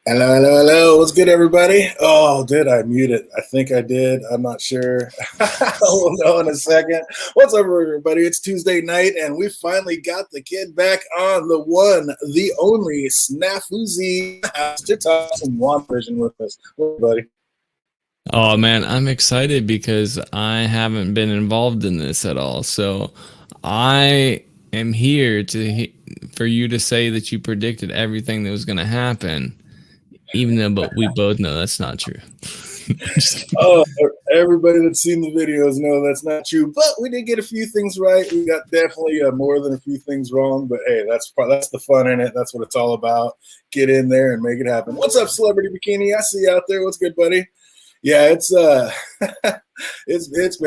Hello, hello, hello. What's good, everybody? Oh, did I mute it? I think I did. I'm not sure. We'll know in a second. What's up, everybody? It's Tuesday night, and we finally got the kid back on the one, the only Snafuzi to talk some Wandavision with us. What up, buddy? Oh man, I'm excited because I haven't been involved in this at all. So I am here for you to say that you predicted everything that was going to happen, even though but we both know that's not true. Just kidding. Oh, everybody that's seen the videos know that's not true, but we did get a few things right. We got definitely more than a few things wrong, but hey, that's the fun in it. That's what it's all about. Get in there and make it happen. What's up, Celebrity Bikini? I see you out there. What's good, buddy? Yeah, it's been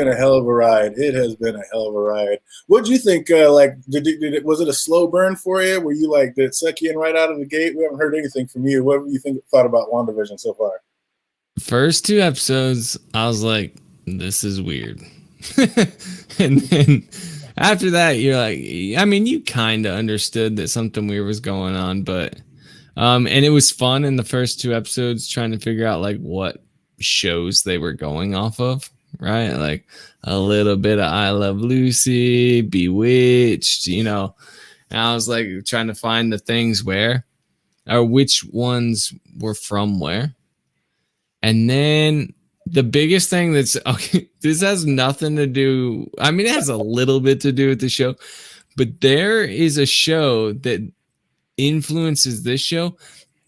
a hell of a ride. It has been a hell of a ride. What do you think? Like, did it was it a slow burn for you? Were you like, did it suck you in right out of the gate? We haven't heard anything from you. What do you thought about WandaVision so far? First two episodes, I was like, this is weird. And then after that, you're like, I mean, you kind of understood that something weird was going on, but and it was fun in the first two episodes trying to figure out like what shows they were going off of, right? Like a little bit of I Love Lucy, Bewitched, And I was like trying to find the things where or which ones were from where. And then the biggest thing that's okay, this has nothing to do. I mean, it has a little bit to do with the show, but there is a show that influences this show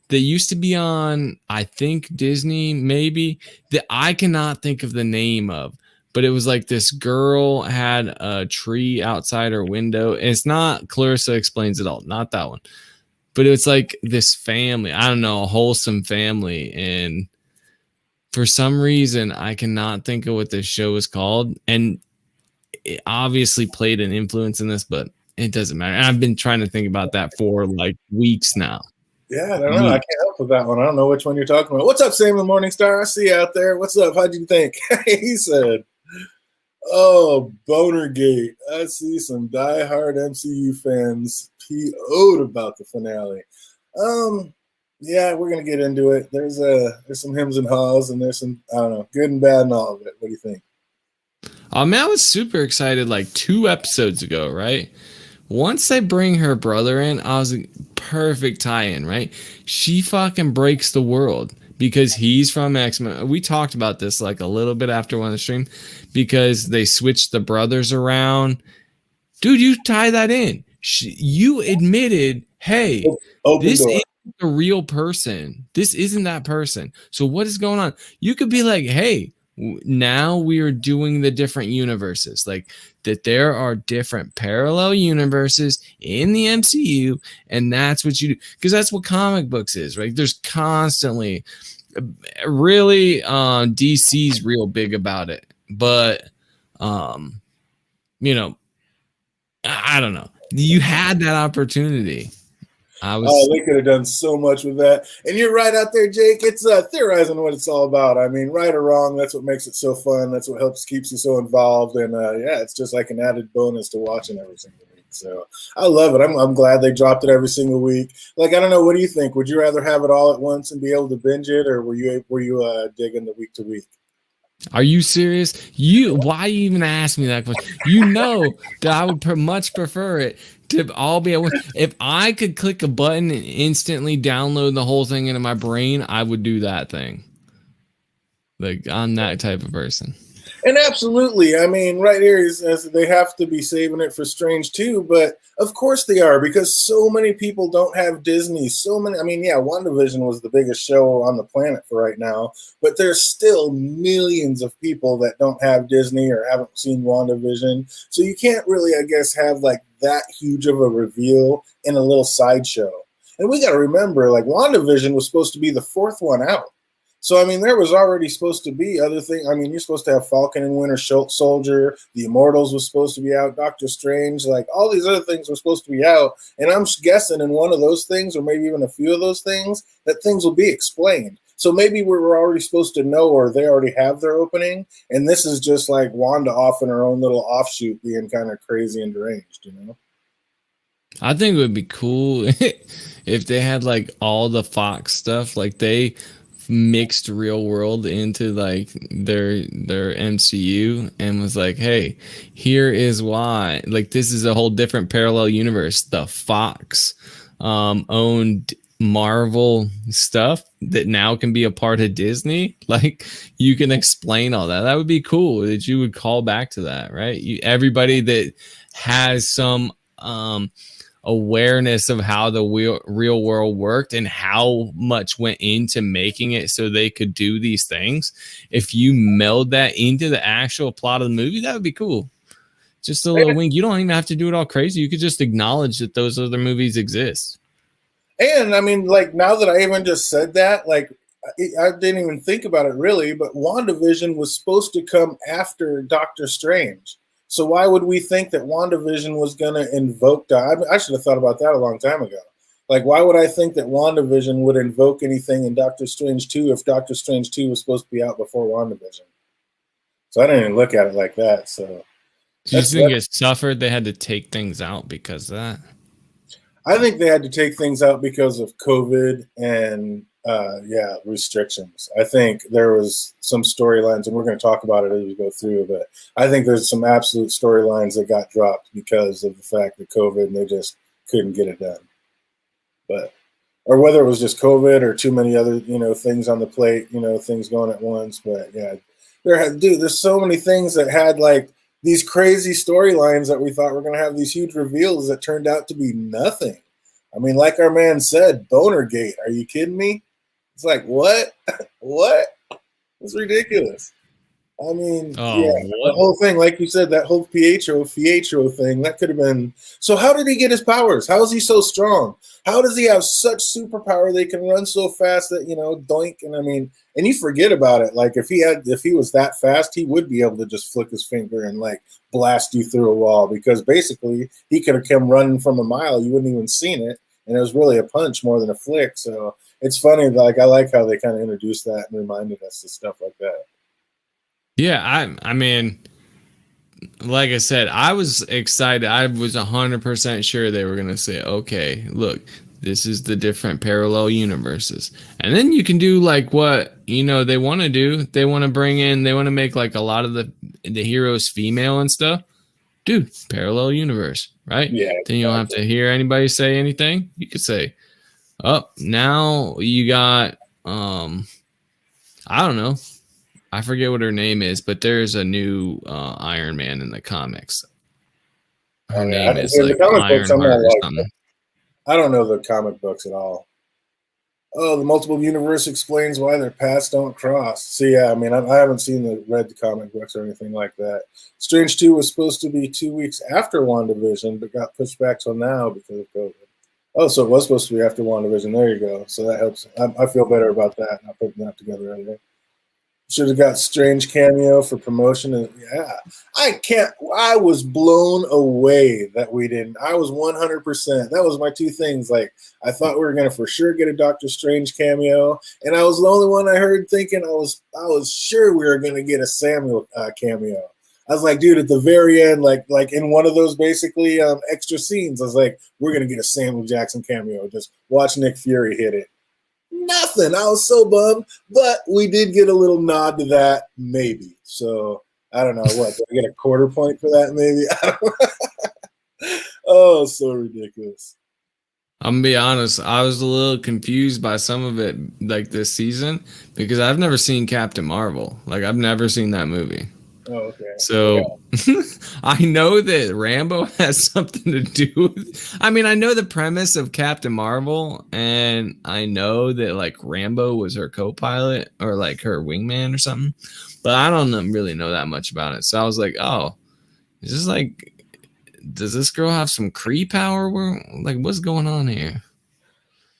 that used to be on, I think Disney, maybe, that I cannot think of the name of. But it was like this girl had a tree outside her window. And it's not Clarissa Explains It All, not that one. But it's like this family, I don't know, a wholesome family. And for some reason, I cannot think of what this show is called. And it obviously played an influence in this, but it doesn't matter. And I've been trying to think about that for like weeks now. Yeah, I don't know. I Weeks. can't help with that one. I don't know which one you're talking about. What's up, Sam the Morning Star? I see you out there. What's up? How'd you think? He said, "Oh, Bonergate." I see some diehard MCU fans PO'd about the finale. Um, yeah, we're gonna get into it. There's some hims and haws, and there's some, I don't know, good and bad and all of it. What do you think? Man, I was super excited like 2 episodes ago, right? Once they bring her brother in, I was like, perfect tie-in, right? She fucking breaks the world because he's from X-Men. We talked about this like a little bit after one of the stream because they switched the brothers around. Dude, you tie that in. You admitted, hey, Open this door. isn't a real person. This isn't that person. So what is going on? You could be like, hey, now we are doing the different universes, like that there are different parallel universes in the MCU, and that's what you do because that's what comic books is, right? There's constantly really DC's real big about it, but um, you know, I don't know. You had that opportunity. I Oh, was they could have done so much with that. And you're right out there, Jake. It's theorizing what it's all about. I mean, right or wrong, that's what makes it so fun. That's what keeps you so involved. And yeah, it's just like an added bonus to watching every single week. So I love it. I'm glad they dropped it every single week. Like, I don't know, what do you think? Would you rather have it all at once and be able to binge it, or were you digging the week to week? Are you serious? Why you even ask me that question? You know that I would much prefer it to all be at once. If I could click a button and instantly download the whole thing into my brain, I would do that thing. Like I'm that type of person. And absolutely, I mean, right here is as they have to be saving it for Strange too, but of course they are because so many people don't have Disney. So many, I mean, yeah, WandaVision was the biggest show on the planet for right now, but there's still millions of people that don't have Disney or haven't seen WandaVision. So you can't really, I guess, have like that huge of a reveal in a little sideshow. And we got to remember, like, WandaVision was supposed to be the fourth one out. So I mean, there was already supposed to be other things. I mean, you're supposed to have Falcon and Winter Soldier. The Immortals was supposed to be out. Doctor Strange, like all these other things were supposed to be out. And I'm guessing in one of those things, or maybe even a few of those things, that things will be explained. So maybe we're already supposed to know, or they already have their opening, and this is just like Wanda off in her own little offshoot, being kind of crazy and deranged, you know. I think it would be cool if they had like all the Fox stuff, like they mixed real world into like their MCU and was like, hey, here is why. Like this is a whole different parallel universe. The Fox owned Marvel stuff that now can be a part of Disney. Like you can explain all that. That would be cool that you would call back to that, right? Everybody that has some awareness of how the real world worked and how much went into making it so they could do these things. If you meld that into the actual plot of the movie, that would be cool. Just a little wink. You don't even have to do it all crazy. You could just acknowledge that those other movies exist. And I mean, like now that I even just said that, like I didn't even think about it really, but WandaVision was supposed to come after Doctor Strange. So why would we think that WandaVision was going to invoke? I should have thought about that a long time ago. Like, why would I think that WandaVision would invoke anything in Doctor Strange 2 if Doctor Strange 2 was supposed to be out before WandaVision? So I didn't even look at it like that. So do you think it suffered? They had to take things out because of that? I think they had to take things out because of COVID and restrictions. I think there was some storylines, and we're going to talk about it as we go through, but I think there's some absolute storylines that got dropped because of the fact that COVID and they just couldn't get it done. But or whether it was just COVID or too many other, things on the plate, things going at once. But yeah, there's so many things that had like these crazy storylines that we thought were going to have these huge reveals that turned out to be nothing. I mean, like our man said, Bonergate. Are you kidding me? It's like, what? What? It's ridiculous. I mean, the whole thing, like you said, that whole Pietro thing, that could have been. So how did he get his powers? How is he so strong? How does he have such superpower they can run so fast that, doink? And I mean, and you forget about it. Like if he was that fast, he would be able to just flick his finger and like blast you through a wall because basically he could have come running from a mile. You wouldn't even seen it. And it was really a punch more than a flick. So it's funny. Like I like how they kind of introduced that and reminded us of stuff like that. Yeah, I mean, like I said, I was excited. I was 100% sure they were going to say, okay, look, this is the different parallel universes. And then you can do like what, they want to do. They want to make like a lot of the heroes female and stuff. Dude, parallel universe, right? Yeah. Then you don't have to hear anybody say anything. You could say, oh, now you got, I don't know. I forget what her name is, but there's a new Iron Man in the comics. Her name is like Ironheart or something. I don't know the comic books at all. Oh, the multiple universe explains why their paths don't cross. So yeah, I mean, I haven't read the comic books or anything like that. Strange 2 was supposed to be 2 weeks after WandaVision, but got pushed back till now because of COVID. Oh, so it was supposed to be after WandaVision. There you go. So that helps. I feel better about that. Not putting that together earlier. Should have got Strange cameo for promotion. And yeah, I was blown away that we didn't. I was 100%. That was my two things. Like, I thought we were going to for sure get a Doctor Strange cameo. And I was the only one I heard thinking I was sure we were going to get a Samuel cameo. I was like, dude, at the very end, like in one of those basically extra scenes, I was like, we're going to get a Samuel Jackson cameo. Just watch Nick Fury hit it. Nothing. I was so bummed, but we did get a little nod to that, maybe. So I don't know what. Did I get a quarter point for that? Maybe. I don't know. Oh, so ridiculous. I'm gonna be honest. I was a little confused by some of it, like this season, because I've never seen Captain Marvel. Like I've never seen that movie. Oh, okay. So yeah. I know that Rambo has something to do with. I mean, I know the premise of Captain Marvel, and I know that like Rambo was her co-pilot or like her wingman or something, but I don't really know that much about it. So I was like, oh, is this like, does this girl have some Kree power? Like, what's going on here?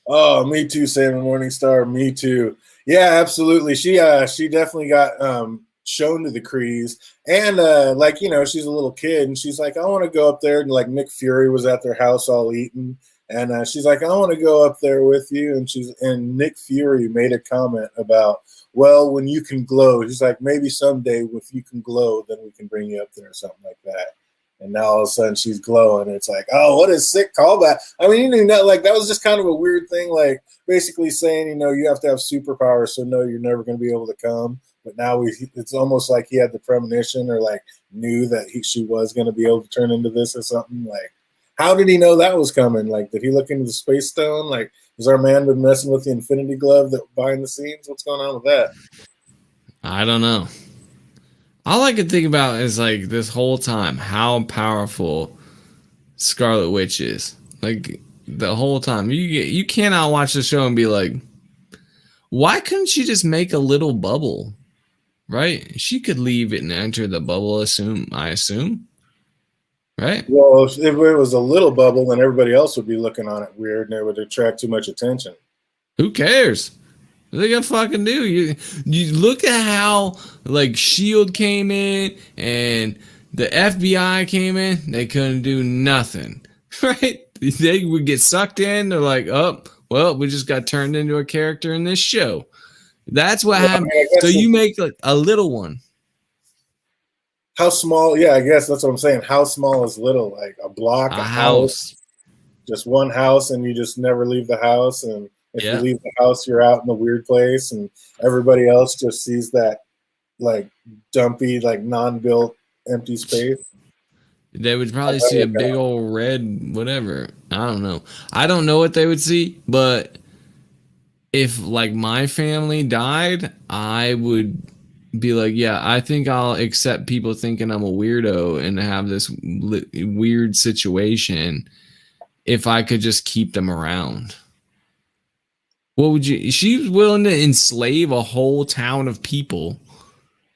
Oh, me too, Salmon Morningstar. Me too. Yeah, absolutely. She definitely got shown to the Krees, and she's a little kid and she's like, I want to go up there, and like Nick Fury was at their house all eating, and she's like, I want to go up there with you, and Nick Fury made a comment about, well, when you can glow, he's like, maybe someday if you can glow, then we can bring you up there or something like that. And now all of a sudden she's glowing. It's like, oh, what a sick callback. I mean, you know, like that was just kind of a weird thing, like basically saying, you know, you have to have superpowers, so no, you're never going to be able to come. But now it's almost like he had the premonition or like knew that she was going to be able to turn into this or something. Like, how did he know that was coming? Like, did he look into the space stone? Like, has our man been messing with the Infinity Glove that behind the scenes? What's going on with that? I don't know. All I could think about is like this whole time how powerful Scarlet Witch is. Like the whole time, you cannot watch the show and be like, why couldn't she just make a little bubble? Right? She could leave it and enter the bubble. I assume. Right? Well, if it was a little bubble, then everybody else would be looking on it weird, and it would attract too much attention. Who cares? What they gonna fucking do? You look at how like Shield came in and the FBI came in. They couldn't do nothing. Right? They would get sucked in. They're like, oh, well, we just got turned into a character in this show. That's what happened. I mean, so you make like a little one. How small? Yeah, I guess that's what I'm saying. How small is little? Like a block, a house, just one house, and you just never leave the house. And if you leave the house, you're out in a weird place, and everybody else just sees that like dumpy, like non-built, empty space. They would probably see a big old red whatever. I don't know. I don't know what they would see, but if like my family died, I would be like, yeah, I think I'll accept people thinking I'm a weirdo and have this weird situation if I could just keep them around. What would you? She's willing to enslave a whole town of people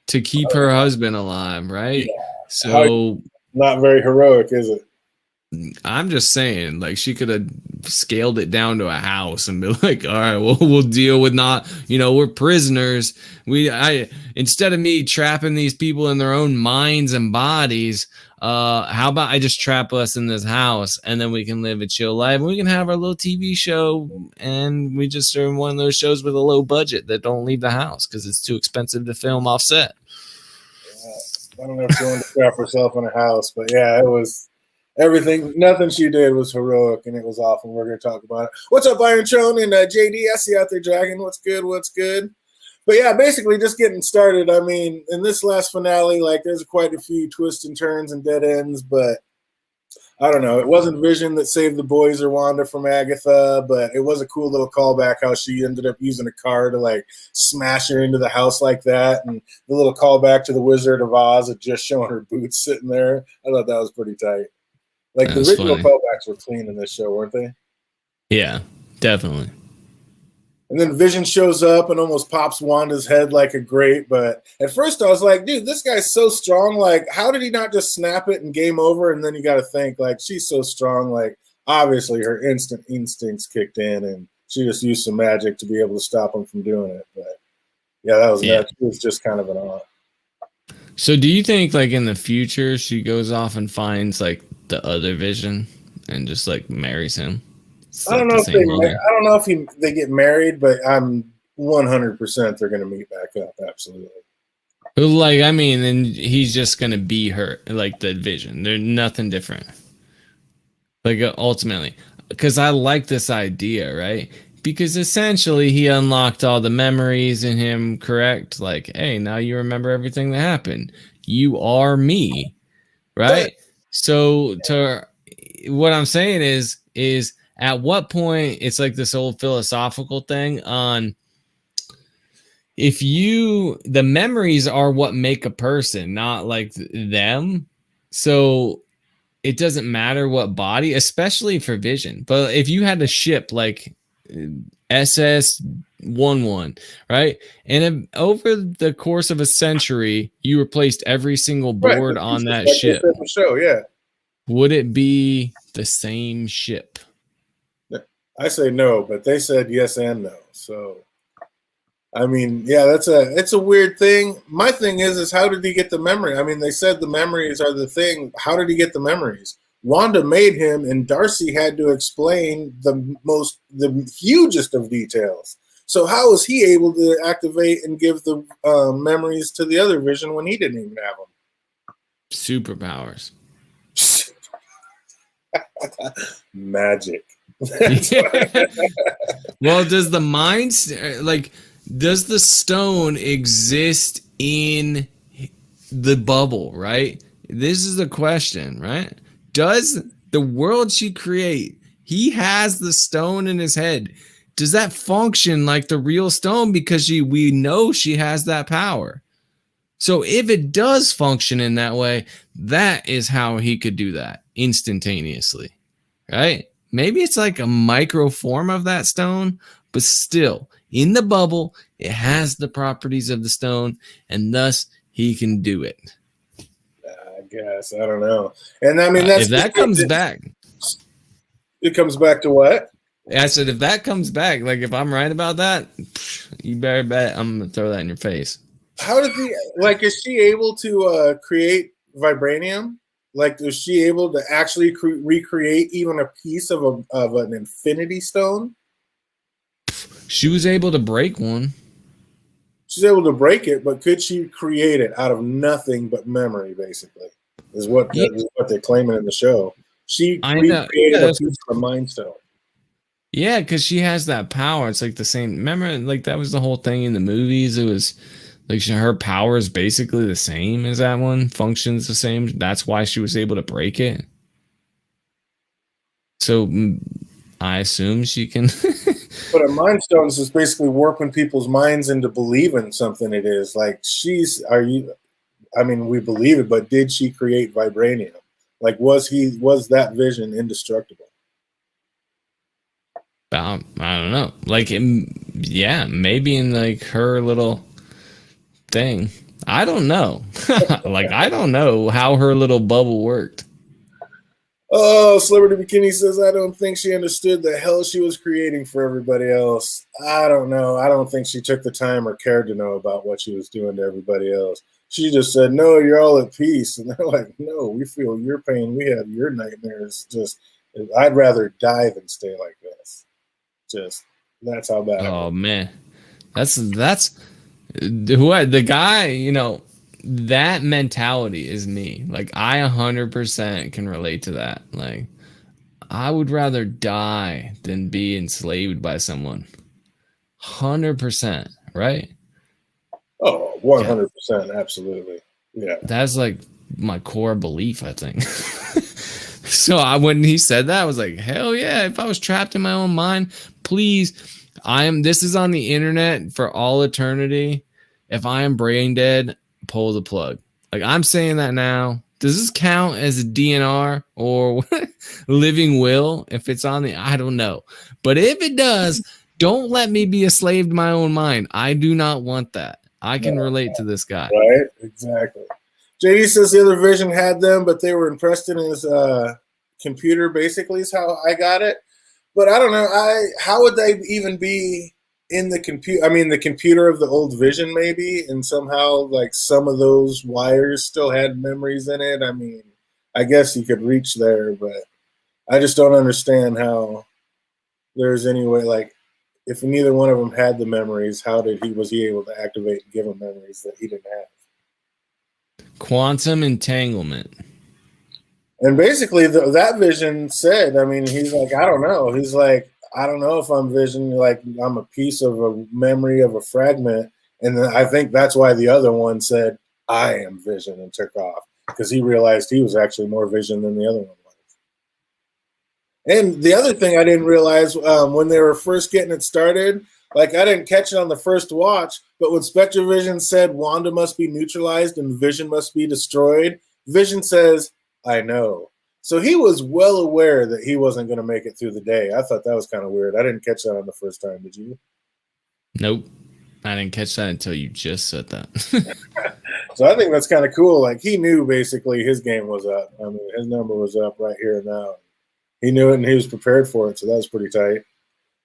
to keep her husband alive, right? Yeah. So not very heroic, is it? I'm just saying, like she could have scaled it down to a house and be like, all right, well, we'll deal with not, you know, we're prisoners. Instead of me trapping these people in their own minds and bodies, how about I just trap us in this house and then we can live a chill life and we can have our little TV show and we just are one of those shows with a low budget that don't leave the house because it's too expensive to film off set. Yeah, I don't know if she wanted to trap herself in a house, but yeah, it was everything. Nothing she did was heroic, and it was awful. We're going to talk about it. What's up, Iron Chone and JD? I see you out there, Dragon. What's good? What's good? But yeah, basically just getting started. I mean, in this last finale, like there's quite a few twists and turns and dead ends, but I don't know. It wasn't Vision that saved the boys or Wanda from Agatha, but it was a cool little callback how she ended up using a car to like smash her into the house like that. And the little callback to the Wizard of Oz of just showing her boots sitting there. I thought that was pretty tight. Like the original callbacks were clean in this show, weren't they? Yeah, definitely. And then Vision shows up and almost pops Wanda's head like a grape. But at first I was like, dude, this guy's so strong. Like, how did he not just snap it and game over? And then you got to think, like, she's so strong. Like, obviously her instant instincts kicked in and she just used some magic to be able to stop him from doing it. But yeah, that was nuts. It was just kind of an odd. So do you think like in the future she goes off and finds like the other Vision and just like marries him? I don't know if they get married, but I'm 100% they're going to meet back up. Absolutely. Like, I mean, and he's just going to be her, like the Vision. There's nothing different. Like, ultimately, because I like this idea, right? Because essentially he unlocked all the memories in him, correct? Like, hey, now you remember everything that happened. You are me, right? So what I'm saying is at what point it's like this old philosophical thing on if the memories are what make a person, not like them. So it doesn't matter what body, especially for Vision. But if you had a ship like SS-11, right? And over the course of a century, you replaced every single board on that ship. Show, yeah. Would it be the same ship? I say no, but they said yes and no. So, I mean, yeah, it's a weird thing. My thing is how did he get the memory? I mean, they said the memories are the thing. How did he get the memories? Wanda made him, and Darcy had to explain the hugest of details. So how was he able to activate and give the memories to the other Vision when he didn't even have them? Superpowers. Magic. Yeah. Well, does the mind like does the stone exist in the bubble, right? This is the question, right? Does the world she create, he has the stone in his head. Does that function like the real stone because we know she has that power? So if it does function in that way, that is how he could do that instantaneously, right? Maybe it's like a micro form of that stone, but still in the bubble, it has the properties of the stone, and thus he can do it. I guess. I don't know. And I mean, that's If that comes back, it comes back to what? I said, if that comes back, like if I'm right about that, you better bet I'm gonna throw that in your face. How did he, like, is she able to create vibranium? Like, is she able to actually recreate even a piece of an infinity stone? She was able to break one. She's able to break it, but could she create it out of nothing but memory, basically? Is what, Yeah, is what they're claiming in the show. She I know. recreated Yeah, a piece of the Mind Stone. yeah, because she has that power. It's like the same. Remember, like that was the whole thing in the movies. It was like her power is basically the same as that one, functions the same. That's why she was able to break it. So I assume she can. But a Mind Stone is just basically warping people's minds into believing something it is. Like, I mean, we believe it, but did she create vibranium? Like, was that vision indestructible? I don't know. Like, yeah, maybe in like her little thing. I don't know. Like, I don't know how her little bubble worked. Oh, Celebrity Bikini says, I don't think she understood the hell she was creating for everybody else. I don't know. I don't think she took the time or cared to know about what she was doing to everybody else. She just said, no, you're all at peace. And they're like, no, we feel your pain. We have your nightmares. Just, I'd rather die than stay like this. Just, that's how bad it was. Oh man, that's who the guy. That mentality is me. Like I 100% can relate to that. Like I would rather die than be enslaved by someone. 100%, right? Oh, Yeah, 100%. Absolutely. Yeah. that's like my core belief, I think. So when he said that, I was like, hell yeah! If I was trapped in my own mind, please, This is on the internet for all eternity. If I am brain dead, pull the plug. Like I'm saying that now. Does this count as a DNR or living will? If it's on I don't know. But if it does, don't let me be a slave to my own mind. I do not want that. I can relate to this guy. Right? Exactly. JD says the other vision had them, but they were impressed in his computer, basically, is how I got it. But I don't know. How would they even be in the computer? I mean, the computer of the old vision, maybe, and somehow, like, some of those wires still had memories in it. I mean, I guess you could reach there, but I just don't understand how there's any way, like, if neither one of them had the memories, how was he able to activate and give them memories that he didn't have? Quantum entanglement. And basically, that vision said, I mean, he's like, I don't know. He's like, I don't know if I'm vision, like I'm a piece of a memory of a fragment. And then I think that's why the other one said, I am vision and took off because he realized he was actually more vision than the other one was. And the other thing I didn't realize when they were first getting it started, like I didn't catch it on the first watch, but when Spectrovision said Wanda must be neutralized and Vision must be destroyed, Vision says, I know. So he was well aware that he wasn't going to make it through the day. I thought that was kind of weird. I didn't catch that on the first time. Did you? Nope. I didn't catch that until you just said that. So I think that's kind of cool. Like he knew basically his game was up. I mean, his number was up right here and now. He knew it and he was prepared for it. So that was pretty tight.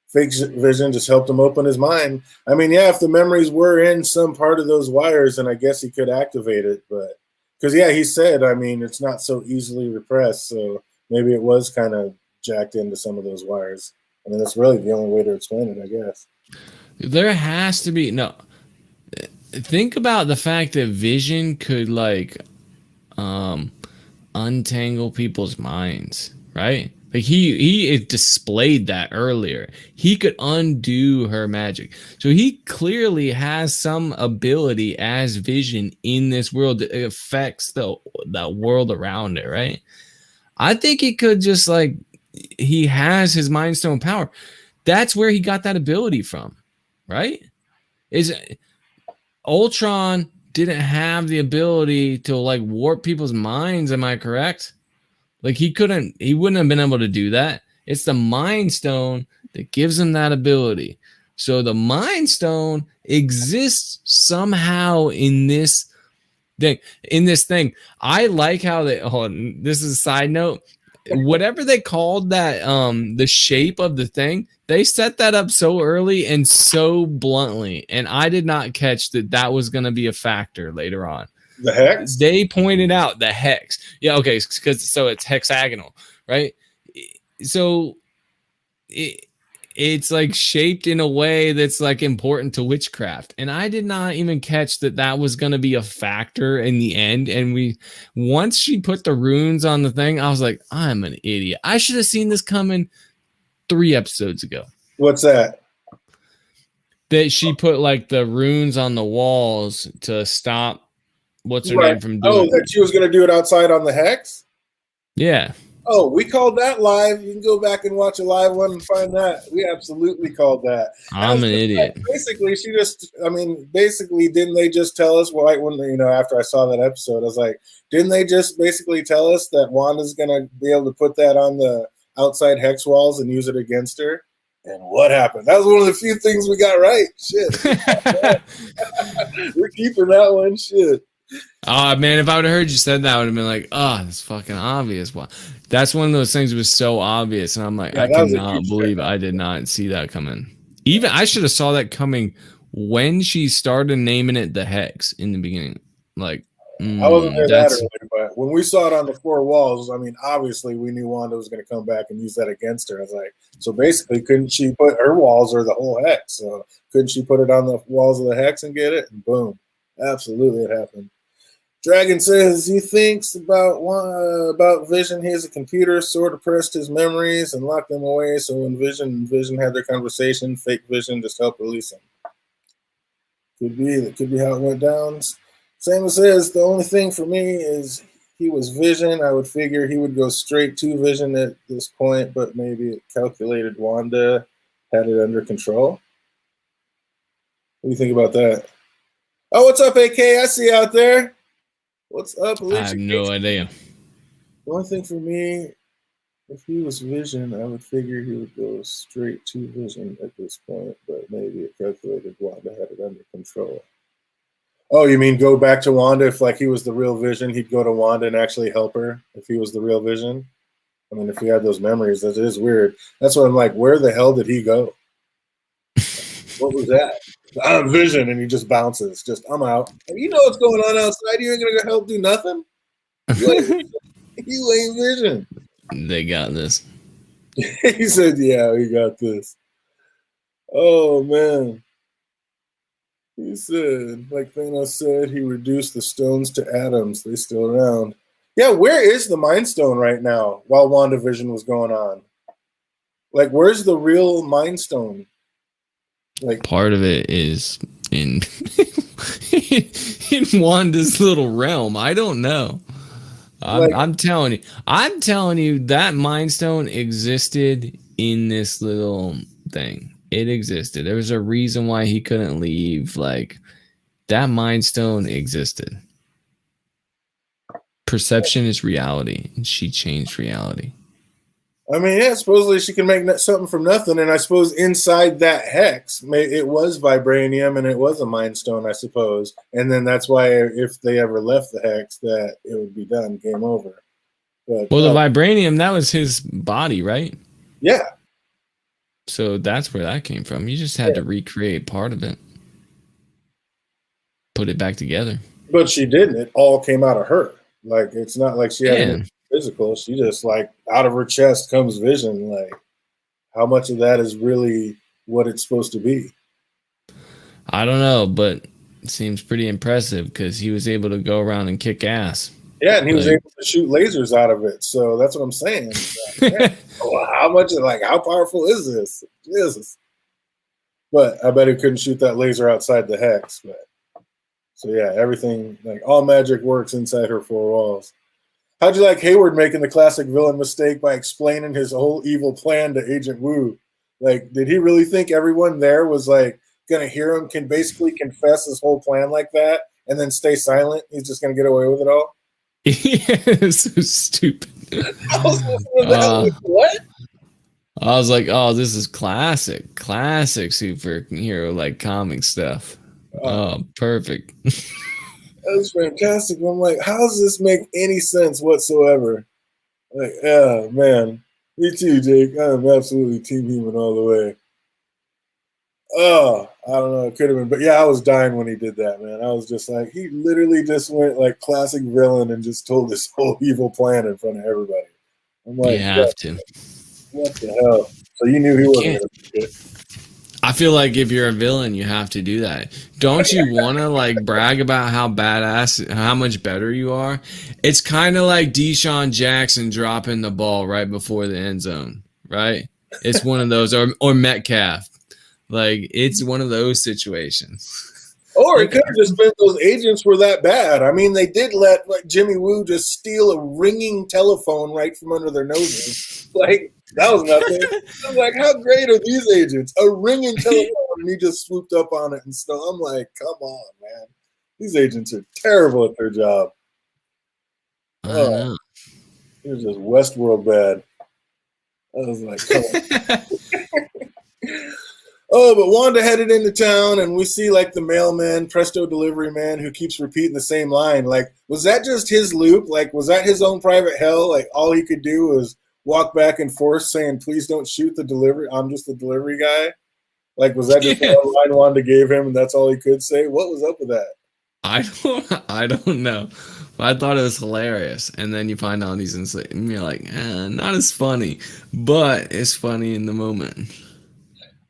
Fake Vision just helped him open his mind. I mean, yeah, if the memories were in some part of those wires, then I guess he could activate it. But because, yeah, he said, I mean, it's not so easily repressed. So maybe it was kind of jacked into some of those wires. I mean, that's really the only way to explain it, I guess. There has to be no. Think about the fact that Vision could like untangle people's minds, right? Like he displayed that earlier. He could undo her magic. So he clearly has some ability as Vision in this world that affects the world around it, right? I think he could just like he has his Mind Stone power. That's where he got that ability from, right? Is Ultron didn't have the ability to like warp people's minds, am I correct? Like he wouldn't have been able to do that. It's the Mind Stone that gives him that ability. So the Mind Stone exists somehow in this thing. I like how they this is a side note. Whatever they called that, the shape of the thing, they set that up so early and so bluntly, and I did not catch that was going to be a factor later on. The hex? They pointed out the hex. Yeah, okay, because so it's hexagonal, right? So it's like shaped in a way that's like important to witchcraft, and I did not even catch that was going to be a factor in the end. And once she put the runes on the thing, I was like, I'm an idiot. I should have seen this coming 3 episodes ago. What's that? That she put like the runes on the walls to stop what's her name from doing. Oh, that she was going to do it outside on the hex? Yeah. Oh, we called that live. You can go back and watch a live one and find that. We absolutely called that. I'm an idiot. Basically, didn't they just tell us, well, when, after I saw that episode, I was like, didn't they just basically tell us that Wanda's going to be able to put that on the outside hex walls and use it against her? And what happened? That was one of the few things we got right. Shit. We're keeping that one. Shit. Oh, man, if I would have heard you said that, I would have been like, oh, that's fucking obvious. Well, that's one of those things that was so obvious. And I'm like, I cannot believe I did not see that coming. Even I should have saw that coming when she started naming it the Hex in the beginning. Like, I wasn't there that early, but when we saw it on the 4 walls, I mean, obviously we knew Wanda was going to come back and use that against her. I was like, so basically, couldn't she put her walls or the whole hex? So couldn't she put it on the walls of the hex and get it? And boom, absolutely, it happened. Dragon says he thinks about Vision. He has a computer, sort of pressed his memories and locked them away. So when Vision and Vision had their conversation, fake Vision just helped release him. Could be how it went down. Samuel says the only thing for me is he was Vision. I would figure he would go straight to Vision at this point, but maybe it calculated Wanda had it under control. What do you think about that? Oh, what's up, AK? I see you out there. What's up, Alicia? I have no idea. The only thing for me, if he was Vision, I would figure he would go straight to Vision at this point, but maybe it calculated Wanda had it under control. Oh, you mean go back to Wanda if like he was the real Vision, he'd go to Wanda and actually help her if he was the real Vision? I mean, if he had those memories, that is weird. That's what I'm like, where the hell did he go? What was that? I'm Vision, and he just bounces. Just, I'm out. You know what's going on outside. You ain't going to go help do nothing. You ain't Vision. They got this. He said, yeah, we got this. Oh, man. He said, like Thanos said, he reduced the stones to atoms. They still around. Yeah, where is the Mind Stone right now while WandaVision was going on? Like, where's the real Mind Stone? Like, part of it is in in Wanda's little realm. I don't know. I'm telling you that Mind Stone existed in this little thing. It existed. There was a reason why he couldn't leave. Like, that Mind Stone existed. Perception is reality, and she changed reality. I mean, yeah, supposedly she can make something from nothing, and I suppose inside that hex, it was vibranium and it was a Mind Stone, I suppose. And then that's why if they ever left the hex, that it would be done, game over. But, well, the vibranium, that was his body, right? Yeah. So that's where that came from. You just had to recreate part of it. Put it back together. But she didn't. It all came out of her. Like, it's not like she had anything physical. She just, like, out of her chest comes Vision. Like, how much of that is really what it's supposed to be? I don't know, but it seems pretty impressive because he was able to go around and kick ass. Yeah, and he was Like, able to shoot lasers out of it. So that's what I'm saying. Like, how much? Like, how powerful is this? Jesus. But I bet he couldn't shoot that laser outside the hex. But so yeah, everything like all magic works inside her four walls. How'd you like Hayward making the classic villain mistake by explaining his whole evil plan to Agent Wu? Like, did he really think everyone there was like gonna hear him can basically confess his whole plan like that and then stay silent? He's just gonna get away with it all? yeah, so stupid. I was listening to that. Like, what? I was like, oh, this is classic superhero like comic stuff. Oh, perfect. That was fantastic. I'm like, how does this make any sense whatsoever? Like, yeah, man. Me too, Jake. I'm absolutely Team Human all the way. Oh, I don't know. It could have been, but yeah, I was dying when he did that, man. I was just like, he literally just went like classic villain and just told this whole evil plan in front of everybody. I'm like, You have to. what the hell? So you knew he wasn't Can't. going to do it. I feel like if you're a villain, you have to do that. Don't you want to like brag about how badass, how much better you are? It's kind of like Deshaun Jackson dropping the ball right before the end zone, right? It's one of those, or Metcalf. Like, it's one of those situations. Or it could have just been those agents were that bad. I mean, they did let like Jimmy Woo just steal a ringing telephone right from under their noses. Like, that was nothing. I'm like, how great are these agents? A ringing telephone, and he just swooped up on it and stuff. I'm like, come on, man. These agents are terrible at their job. I know. It was just Westworld bad. I was like, come on. Oh, but Wanda headed into town, and we see like the mailman, Presto delivery man, who keeps repeating the same line. Like, was that just his loop? Like, was that his own private hell? Like, all he could do was walk back and forth saying, "Please don't shoot the delivery. I'm just the delivery guy." Like, was that just one line Wanda gave him, and that's all he could say? What was up with that? I don't know. I thought it was hilarious, and then you find out he's insane, and you're like, not as funny, but it's funny in the moment.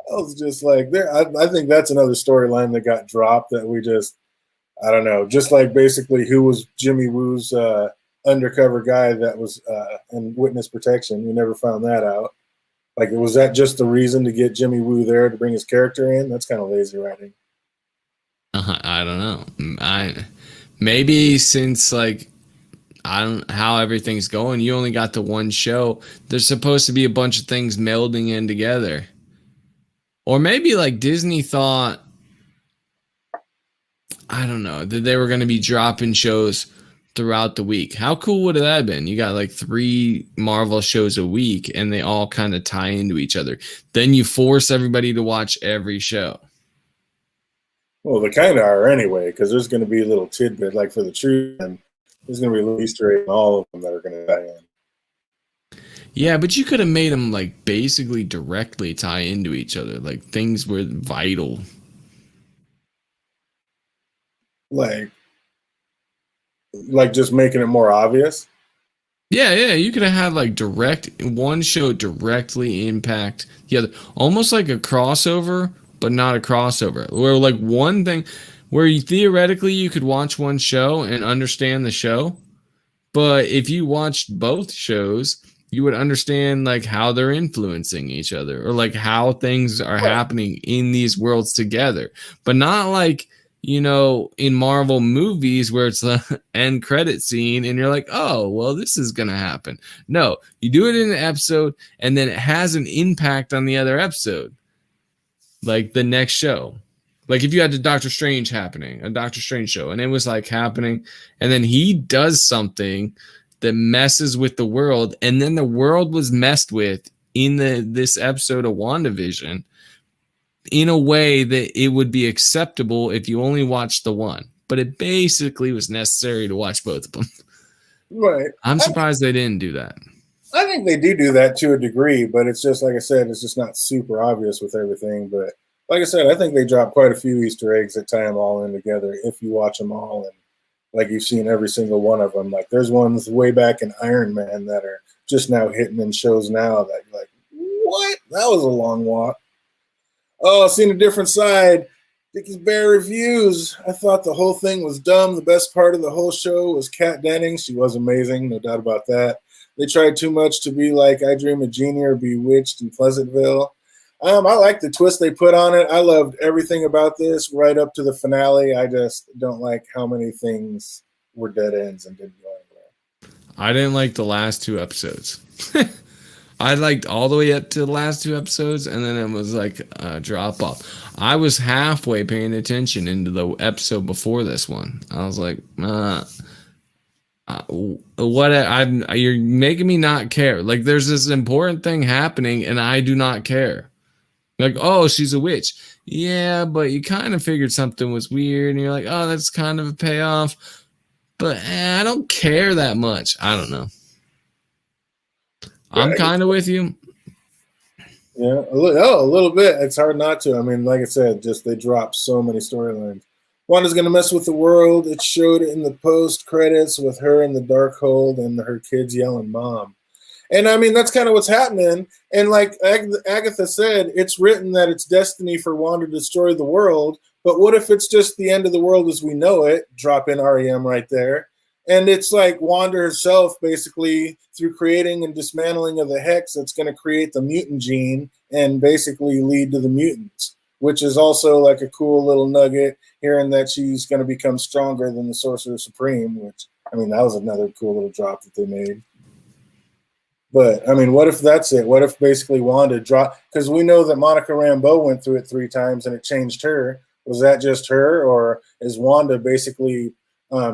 I was just like, there. I think that's another storyline that got dropped that we just, I don't know. Just like basically who was Jimmy Woo's undercover guy that was in witness protection. We never found that out. Like, was that just the reason to get Jimmy Woo there to bring his character in? That's kind of lazy writing. I don't know. Maybe since like I don't how everything's going, you only got the one show. There's supposed to be a bunch of things melding in together. Or maybe like Disney thought, I don't know, that they were going to be dropping shows throughout the week. How cool would that have been? You got like 3 Marvel shows a week and they all kind of tie into each other. Then you force everybody to watch every show. Well, they kind of are anyway, because there's going to be a little tidbit, like for the True Man, there's going to be a little Easter egg in all of them that are going to tie in. Yeah, but you could have made them like basically directly tie into each other. Like things were vital. Like just making it more obvious. Yeah, you could have had like one show directly impact the other, almost like a crossover, but not a crossover. Where like one thing, where you theoretically you could watch one show and understand the show, but if you watched both shows, you would understand like how they're influencing each other or like how things are happening in these worlds together, but not like, you know, in Marvel movies where it's the end credit scene and you're like, oh, well, this is going to happen. No, you do it in an episode and then it has an impact on the other episode, like the next show. Like if you had a Doctor Strange show, and it was like happening, and then he does something that messes with the world, and then the world was messed with in this episode of WandaVision in a way that it would be acceptable if you only watched the one. But it basically was necessary to watch both of them. Right. I'm surprised they didn't do that. I think they do that to a degree, but it's just, like I said, it's just not super obvious with everything. But like I said, I think they drop quite a few Easter eggs that tie them all in together if you watch them all. And like you've seen every single one of them. Like there's ones way back in Iron Man that are just now hitting in shows now that you're like, what? That was a long walk. Oh, seeing a different side. Dicky's Bear Reviews. I thought the whole thing was dumb. The best part of the whole show was Kat Dennings. She was amazing, no doubt about that. They tried too much to be like I Dream of Jeannie or Bewitched in Pleasantville. I like the twist they put on it. I loved everything about this right up to the finale. I just don't like how many things were dead ends and didn't go anywhere. I didn't like the last 2 episodes. I liked all the way up to the last 2 episodes, and then it was like a drop off. I was halfway paying attention into the episode before this one. I was like, you're making me not care. Like, there's this important thing happening, and I do not care. Like, oh, she's a witch. Yeah, but you kind of figured something was weird, and you're like, oh, that's kind of a payoff. But I don't care that much. I don't know. I'm kind of with you. Yeah, a little bit. It's hard not to. I mean, like I said, just they dropped so many storylines. Wanda's going to mess with the world. It showed it in the post credits with her in the dark hold and her kids yelling "Mom." And I mean, that's kind of what's happening. And like Agatha said, it's written that it's destiny for Wanda to destroy the world. But what if it's just the end of the world as we know it? Drop in REM right there. And it's like Wanda herself, basically, through creating and dismantling of the hex, that's going to create the mutant gene and basically lead to the mutants, which is also like a cool little nugget, hearing that she's going to become stronger than the Sorcerer Supreme, which, I mean, that was another cool little drop that they made. But, I mean, what if that's it? What if basically Wanda dropped? Because we know that Monica Rambeau went through it 3 times and it changed her. Was that just her? Or is Wanda basically...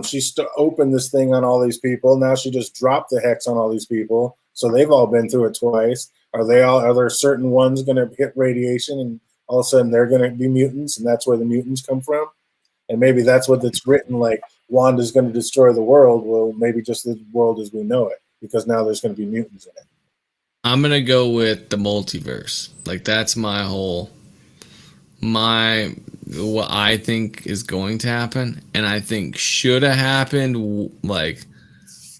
she opened this thing on all these people. Now she just dropped the hex on all these people. So they've all been through it twice. Are there certain ones going to hit radiation and all of a sudden they're going to be mutants and that's where the mutants come from? And maybe that's what it's written, like Wanda's going to destroy the world. Well, maybe just the world as we know it, because now there's going to be mutants in it. I'm going to go with the multiverse. Like, that's what I think is going to happen, and I think should have happened, like,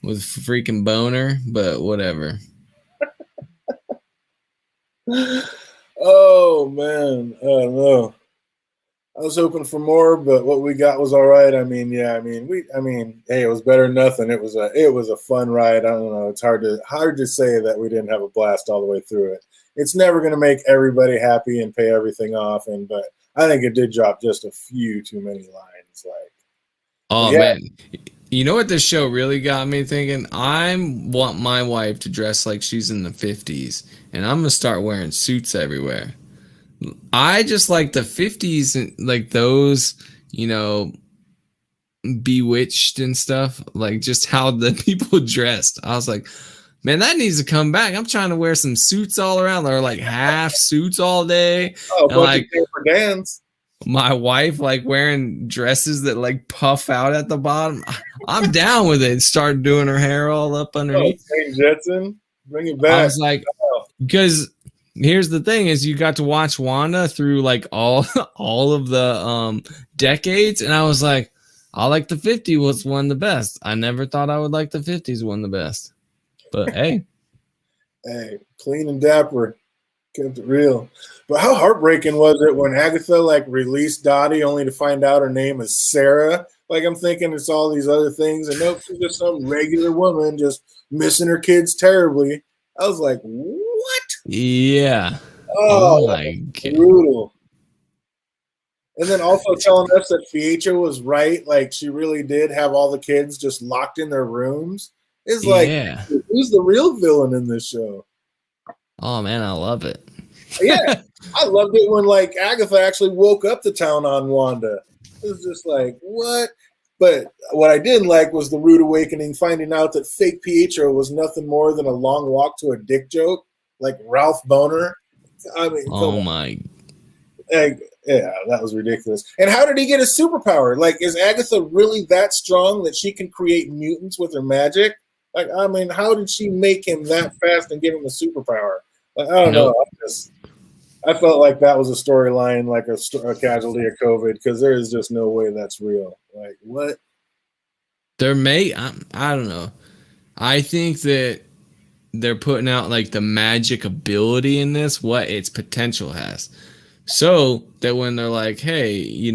with freaking Boner, but whatever. Oh man, I don't know. I was hoping for more, but what we got was all right. I mean, yeah, hey, it was better than nothing. It was a fun ride. I don't know. It's hard to say that we didn't have a blast all the way through it. It's never going to make everybody happy and pay everything off, but I think it did drop just a few too many lines. Like, oh yeah. Man, you know what this show really got me thinking? I want my wife to dress like she's in the 50s, and I'm gonna start wearing suits everywhere. I just like the 50s, and like those, Bewitched and stuff, like just how the people dressed. I was like, man, that needs to come back. I'm trying to wear some suits all around, or like half suits all day. Oh, and like for dance. My wife like wearing dresses that like puff out at the bottom. I'm down with it. Start doing her hair all up underneath. Oh, Jetson, bring it back. I was like, because here's the thing: is you got to watch Wanda through like all of the decades, and I was like, I like the 50s was one the best. I never thought I would like the 50s one the best. But hey, clean and dapper, kept it real. But how heartbreaking was it when Agatha like released Dottie only to find out her name is Sarah? Like, I'm thinking it's all these other things, and nope, she's just some regular woman just missing her kids terribly. I was like, what? Yeah. Oh my God. Brutal. And then also telling us that Pietro was right, like she really did have all the kids just locked in their rooms. It's like, who's the real villain in this show? Oh man, I love it. Yeah, I loved it when like Agatha actually woke up the town on Wanda. It was just like, what? But what I didn't like was the rude awakening, finding out that fake Pietro was nothing more than a long walk to a dick joke, like Ralph Boner. I mean, oh my. Yeah, that was ridiculous. And how did he get his superpower? Like, is Agatha really that strong that she can create mutants with her magic? Like, I mean, how did she make him that fast and give him a superpower? Like, I don't know. I felt like that was a storyline, like a casualty of COVID, because there is just no way that's real. Like, what? I don't know. I think that they're putting out like the magic ability in this, what its potential has. So that when they're like, hey,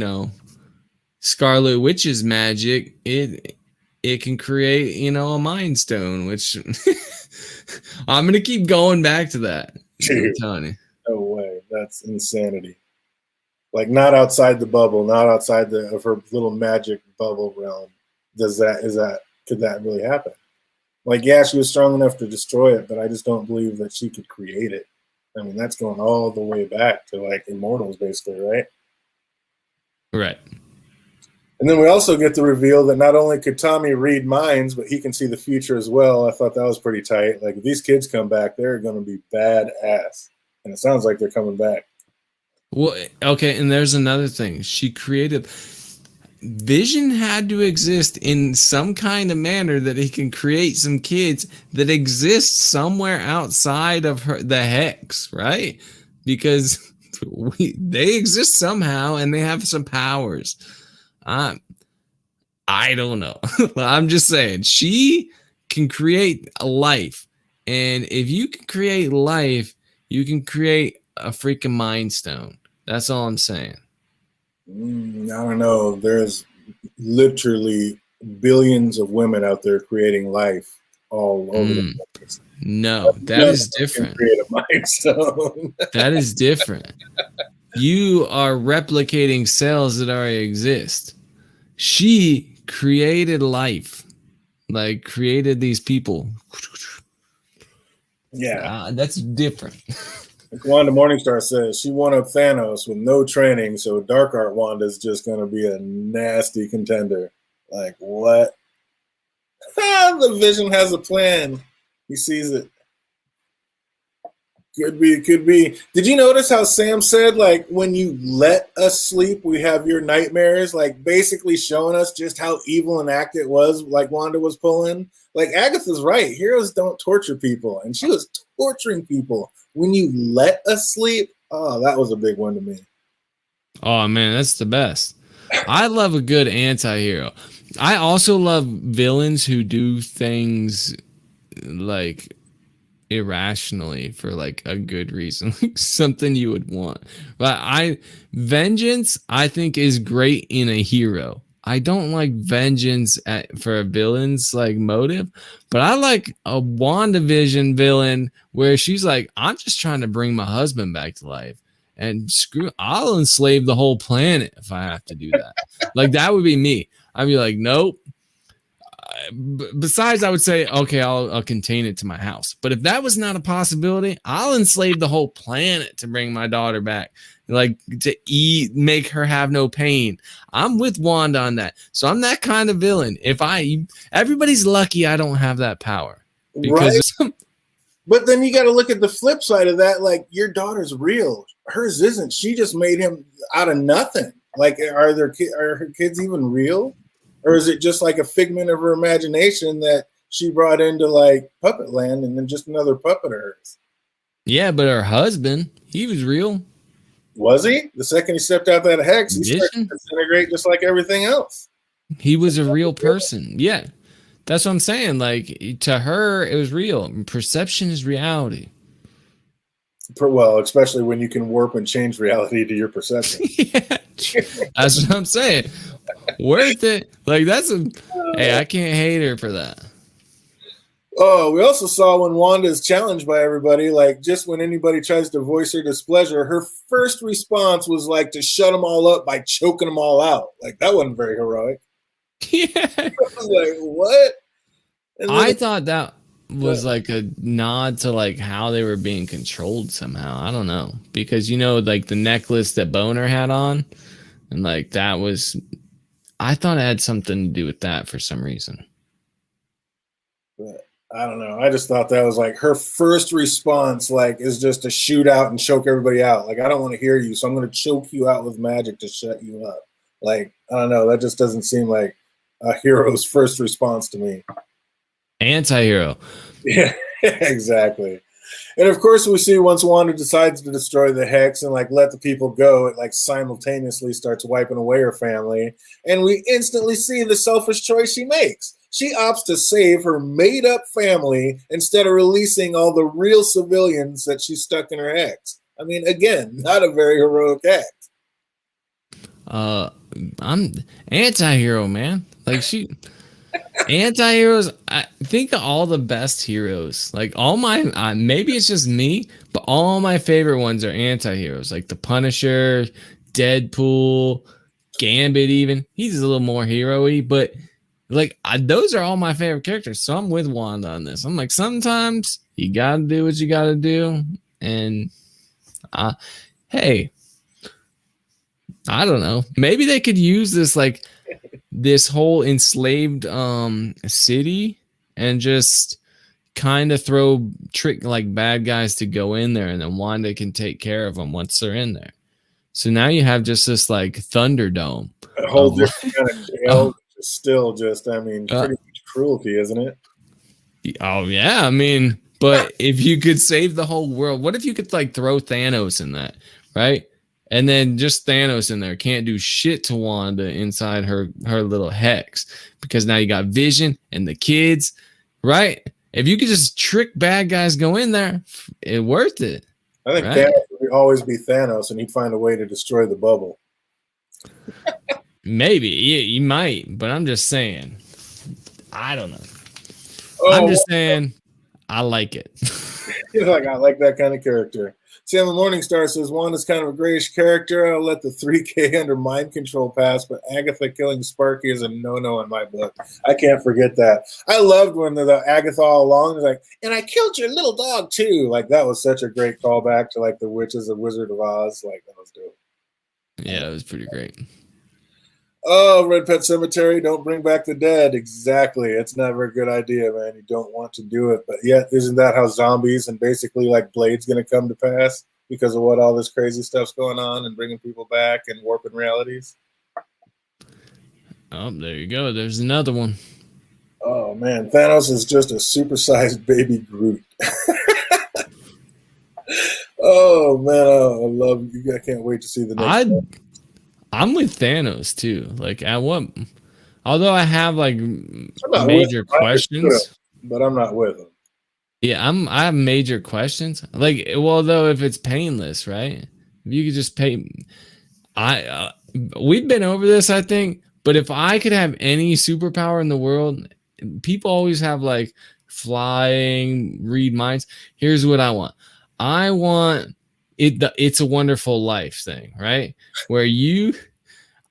Scarlet Witch's magic, it can create, a mind stone, which I'm gonna keep going back to that. I'm Dude, telling you. no way. That's insanity. Like not outside the bubble, not outside of her little magic bubble realm. Could that really happen? Like, yeah, she was strong enough to destroy it, but I just don't believe that she could create it. I mean, that's going all the way back to like Immortals, basically, right? Right. And then we also get the reveal that not only could Tommy read minds, but he can see the future as well. I thought that was pretty tight. Like, if these kids come back, they're going to be badass. And it sounds like they're coming back. Well, okay, and there's another thing. She created Vision had to exist in some kind of manner that he can create some kids that exist somewhere outside of the hex, right? Because they exist somehow and they have some powers. I don't know. I'm just saying she can create a life, and if you can create life, you can create a freaking mind stone. That's all I'm saying. I don't know. There's literally billions of women out there creating life all over the place. No, that is different. Create a mind stone. That is different. You are replicating cells that already exist. She created life, like created these people. Yeah, that's different. Like Wanda Morningstar says, she won up Thanos with no training, so Dark Art Wanda's just going to be a nasty contender. Like, what? The Vision has a plan. He sees it. Could be, could be. Did you notice how Sam said, like, when you let us sleep, we have your nightmares? Like, basically showing us just how evil an act it was, like Wanda was pulling. Like, Agatha's right. Heroes don't torture people. And she was torturing people. When you let us sleep, oh, that was a big one to me. Oh, man, that's the best. I love a good anti-hero. I also love villains who do things, like, irrationally for like a good reason, like something you would want. But vengeance I think is great in a hero. I don't like vengeance for a villain's like motive, but I like a WandaVision villain where she's like, I'm just trying to bring my husband back to life, and I'll enslave the whole planet if I have to do that. Like that would be me. I'd be like, nope. Besides, I would say, okay, I'll contain it to my house. But if that was not a possibility, I'll enslave the whole planet to bring my daughter back, like to make her have no pain. I'm with Wanda on that. So I'm that kind of villain. Everybody's lucky I don't have that power. Because right? But then you got to look at the flip side of that. Like, your daughter's real. Hers isn't. She just made him out of nothing. Like, are her kids even real? Or is it just like a figment of her imagination that she brought into like puppet land and then just another puppet of hers? Yeah, but her husband, he was real. Was he? The second he stepped out that hex, he started to disintegrate just like everything else. He was a real person. Yeah. That's what I'm saying. Like, to her, it was real. Perception is reality. Well, especially when you can warp and change reality to your perception. Yeah, that's what I'm saying. Worth it. Like, hey, I can't hate her for that. Oh, we also saw when Wanda is challenged by everybody, like just when anybody tries to voice her displeasure, her first response was like to shut them all up by choking them all out. Like, that wasn't very heroic. Yeah. I was like, what? I thought that was like a nod to like how they were being controlled somehow. I don't know. Because, like the necklace that Boner had on, and like that was, I thought it had something to do with that for some reason. But I don't know. I just thought that was like her first response, like, is just to shoot out and choke everybody out. Like, I don't want to hear you, so I'm going to choke you out with magic to shut you up. Like, I don't know. That just doesn't seem like a hero's first response to me. Anti-hero. Yeah, exactly. And of course, we see once Wanda decides to destroy the hex and like let the people go, it like simultaneously starts wiping away her family. And we instantly see the selfish choice she makes. She opts to save her made-up family instead of releasing all the real civilians that she stuck in her hex. I mean, again, not a very heroic act. I'm anti-hero, man. Like anti-heroes. I think of all the best heroes. Like all my, maybe it's just me, but all my favorite ones are anti-heroes. Like the Punisher, Deadpool, Gambit. Even he's a little more hero-y, but like those are all my favorite characters. So I'm with Wanda on this. I'm like, sometimes you gotta do what you gotta do, and hey, I don't know. Maybe they could use this like this whole enslaved city and just kind of throw trick like bad guys to go in there, and then Wanda can take care of them once they're in there. So now you have just this like Thunderdome. A whole different kind of jail. Still just, I mean, pretty much cruelty, isn't it? Oh yeah, I mean, but if you could save the whole world, what if you could like throw Thanos in that, right? And then just Thanos in there can't do shit to Wanda inside her little hex, because now you got Vision and the kids, right? If you could just trick bad guys go in there, it worth it. I think right? Thanos would always be Thanos, and he'd find a way to destroy the bubble. Maybe you might, but I'm just saying. I don't know. I'm just saying. I like it. I like that kind of character. Sam the Morningstar says Wanda's kind of a grayish character. I'll let the 3K under mind control pass, but Agatha killing Sparky is a no-no in my book. I can't forget that. I loved when the Agatha all along was like, and I killed your little dog too. Like that was such a great callback to like the Witches of Wizard of Oz. Like that was dope. Yeah, it was pretty great. Oh, Red Pet Cemetery, don't bring back the dead. Exactly. It's never a good idea, man. You don't want to do it. But yet, isn't that how zombies and basically like Blade's going to come to pass because of what all this crazy stuff's going on and bringing people back and warping realities? Oh, there you go. There's another one. Oh, man. Thanos is just a supersized baby Groot. Oh, man. Oh, I love you. I can't wait to see the next one. I'm with Thanos too. Like at what? Although I have like major questions, but I'm not with him. Yeah, I have major questions. Like, well, though, if it's painless, right? If you could just pay. We've been over this, I think. But if I could have any superpower in the world, people always have like flying, read minds. Here's what I want. I want It's a Wonderful Life thing, right? Where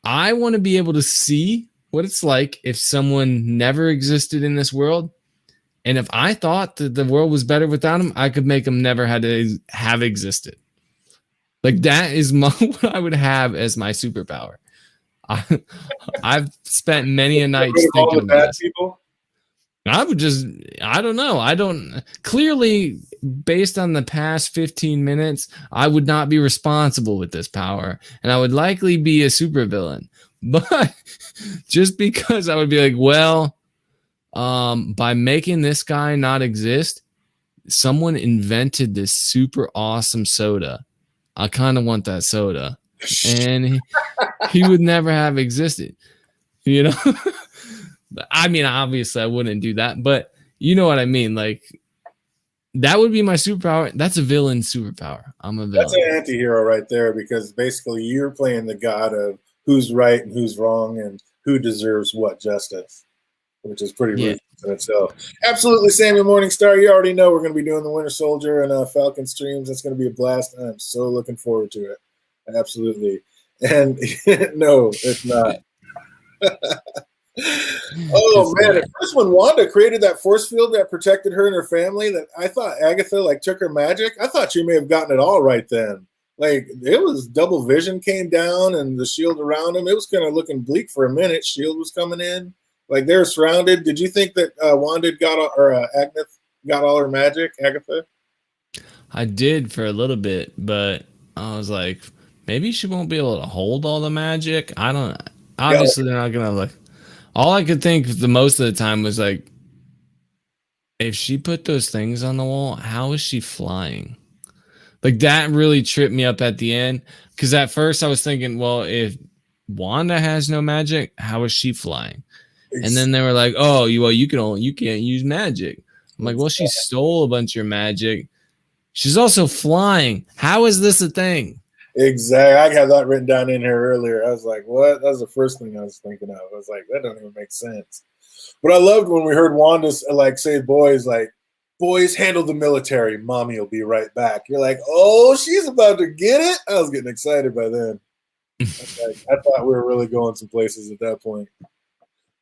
I want to be able to see what it's like if someone never existed in this world. And if I thought that the world was better without them, I could make them never had to have existed. Like that is what I would have as my superpower. I've spent many a night thinking of this. People? I don't know. Clearly, based on the past 15 minutes, I would not be responsible with this power, and I would likely be a supervillain. But just because I would be like, well, by making this guy not exist, someone invented this super awesome soda. I kind of want that soda, and he would never have existed, you know? I mean, obviously I wouldn't do that, but you know what I mean? Like that would be my superpower. That's a villain superpower. I'm a villain. That's an anti-hero right there, because basically you're playing the god of who's right and who's wrong and who deserves what justice, which is pretty ruthless in itself. Absolutely, Samuel Morningstar. You already know we're going to be doing the Winter Soldier and Falcon streams. That's going to be a blast. I'm so looking forward to it. Absolutely. And no, it's not. Oh man! At first, when Wanda created that force field that protected her and her family, that I thought Agatha like took her magic. I thought she may have gotten it all right then. Like it was double vision came down and the shield around him. It was kind of looking bleak for a minute. Shield was coming in, like they were surrounded. Did you think that Wanda Agatha got all her magic? Agatha? I did for a little bit, but I was like, maybe she won't be able to hold all the magic. I don't. Obviously, they're not gonna look. All I could think the most of the time was like, if she put those things on the wall, how is she flying? Like that really tripped me up at the end. Because at first I was thinking, well, if Wanda has no magic, how is she flying? And then they were like, oh, you can't use magic. I'm like, well, she stole a bunch of your magic. She's also flying. How is this a thing? Exactly. I had that written down in here earlier. I was like, what? That was the first thing I was thinking of. I was like, that don't even make sense. But I loved when we heard Wanda like say, boys handle the military. Mommy will be right back. You're like, oh, she's about to get it. I was getting excited by then. I thought we were really going some places at that point.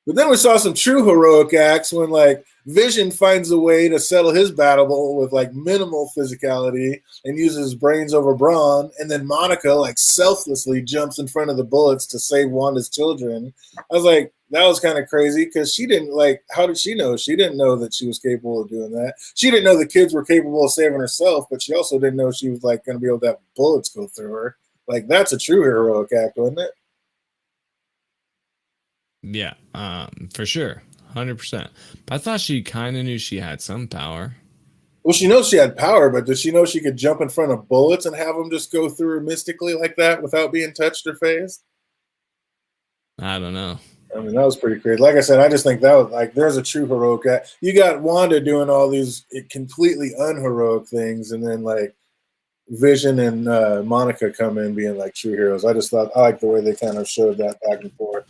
But then we saw some true heroic acts when like Vision finds a way to settle his battle with like minimal physicality and uses his brains over brawn, and then Monica like selflessly jumps in front of the bullets to save Wanda's children. I was like, that was kind of crazy because she didn't like. How did she know? She didn't know that she was capable of doing that. She didn't know the kids were capable of saving herself, but she also didn't know she was like going to be able to have bullets go through her. Like that's a true heroic act, wasn't it? Yeah, for sure. 100%. But I thought she kind of knew she had some power. Well, she knows she had power, but did she know she could jump in front of bullets and have them just go through her mystically like that without being touched or phased? I don't know. I mean, that was pretty crazy. Like I said, I just think that was like there's a true heroic act. You got Wanda doing all these completely unheroic things, and then like Vision and Monica come in being like true heroes. I just thought I like the way they kind of showed that back and forth.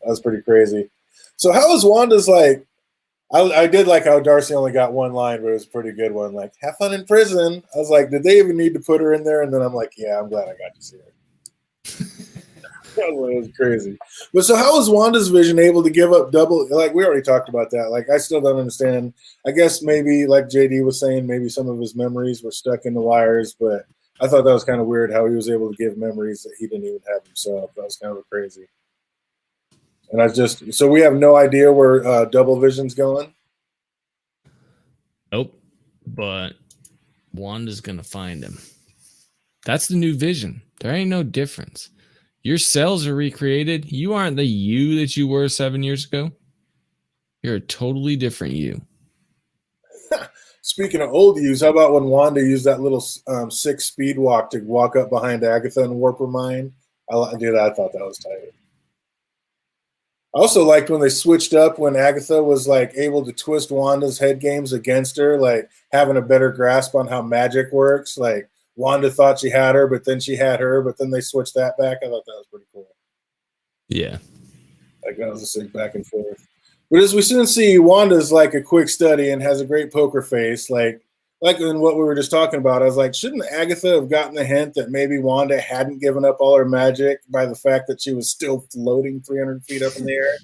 That was pretty crazy. So how was Wanda's like? I did like how Darcy only got one line, but it was a pretty good one. Like, have fun in prison. I was like, did they even need to put her in there? And then I'm like, yeah, I'm glad I got to see her. That was crazy. But so how was Wanda's Vision able to give up double? Like, we already talked about that. Like, I still don't understand. I guess maybe, like JD was saying, maybe some of his memories were stuck in the wires, but I thought that was kind of weird how he was able to give memories that he didn't even have himself. That was kind of crazy. And so we have no idea where Double Vision's going. Nope. But Wanda's going to find him. That's the new Vision. There ain't no difference. Your cells are recreated. You aren't the you that you were 7 years ago. You're a totally different you. Speaking of old yous, how about when Wanda used that little 6 speed walk to walk up behind Agatha and warp her mind? I thought that was tight. I also liked when they switched up when Agatha was like able to twist Wanda's head games against her, like having a better grasp on how magic works. Like Wanda thought she had her, but then she had her, but then they switched that back. I thought that was pretty cool. Yeah. Like that was a sick back and forth. But as we soon see, Wanda's like a quick study and has a great poker face. Like in what we were just talking about, I was like, shouldn't Agatha have gotten the hint that maybe Wanda hadn't given up all her magic by the fact that she was still floating 300 feet up in the air?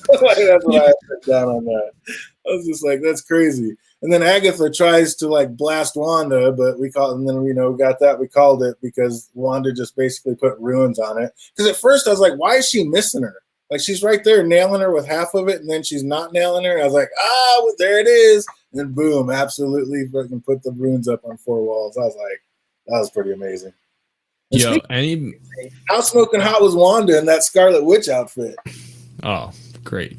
Like, that's what I put down on that. I was just like, that's crazy. And then Agatha tries to like blast Wanda, but we called it because Wanda just basically put ruins on it. Because at first I was like, why is she missing her? Like she's right there nailing her with half of it, and then she's not nailing her. And I was like, well, there it is. And then boom, absolutely fucking put the runes up on 4 walls. I was like, that was pretty amazing. And how smoking hot was Wanda in that Scarlet Witch outfit? Oh, great.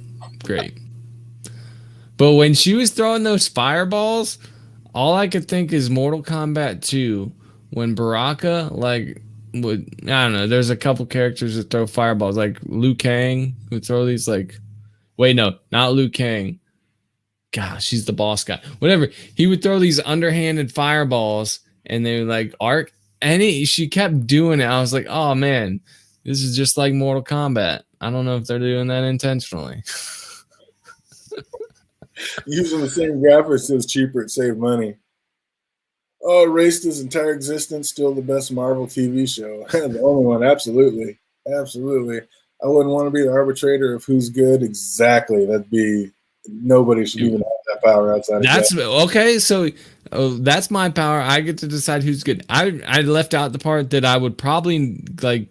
But when she was throwing those fireballs, all I could think is Mortal Kombat 2 when Baraka I don't know, there's a couple characters that throw fireballs, like Liu Kang would throw these wait, no, not Liu Kang. Gosh, he's the boss guy. Whatever. He would throw these underhanded fireballs and they would like arc. And she kept doing it. I was like, oh man, this is just like Mortal Kombat. I don't know if they're doing that intentionally. Using the same graphics is cheaper, it saved money. Oh, erased his entire existence, still the best Marvel TV show. The only one, absolutely. Absolutely. I wouldn't want to be the arbitrator of who's good. Exactly. That'd be nobody should even have that power outside of that. Okay, so that's my power. I get to decide who's good. I left out the part that I would probably like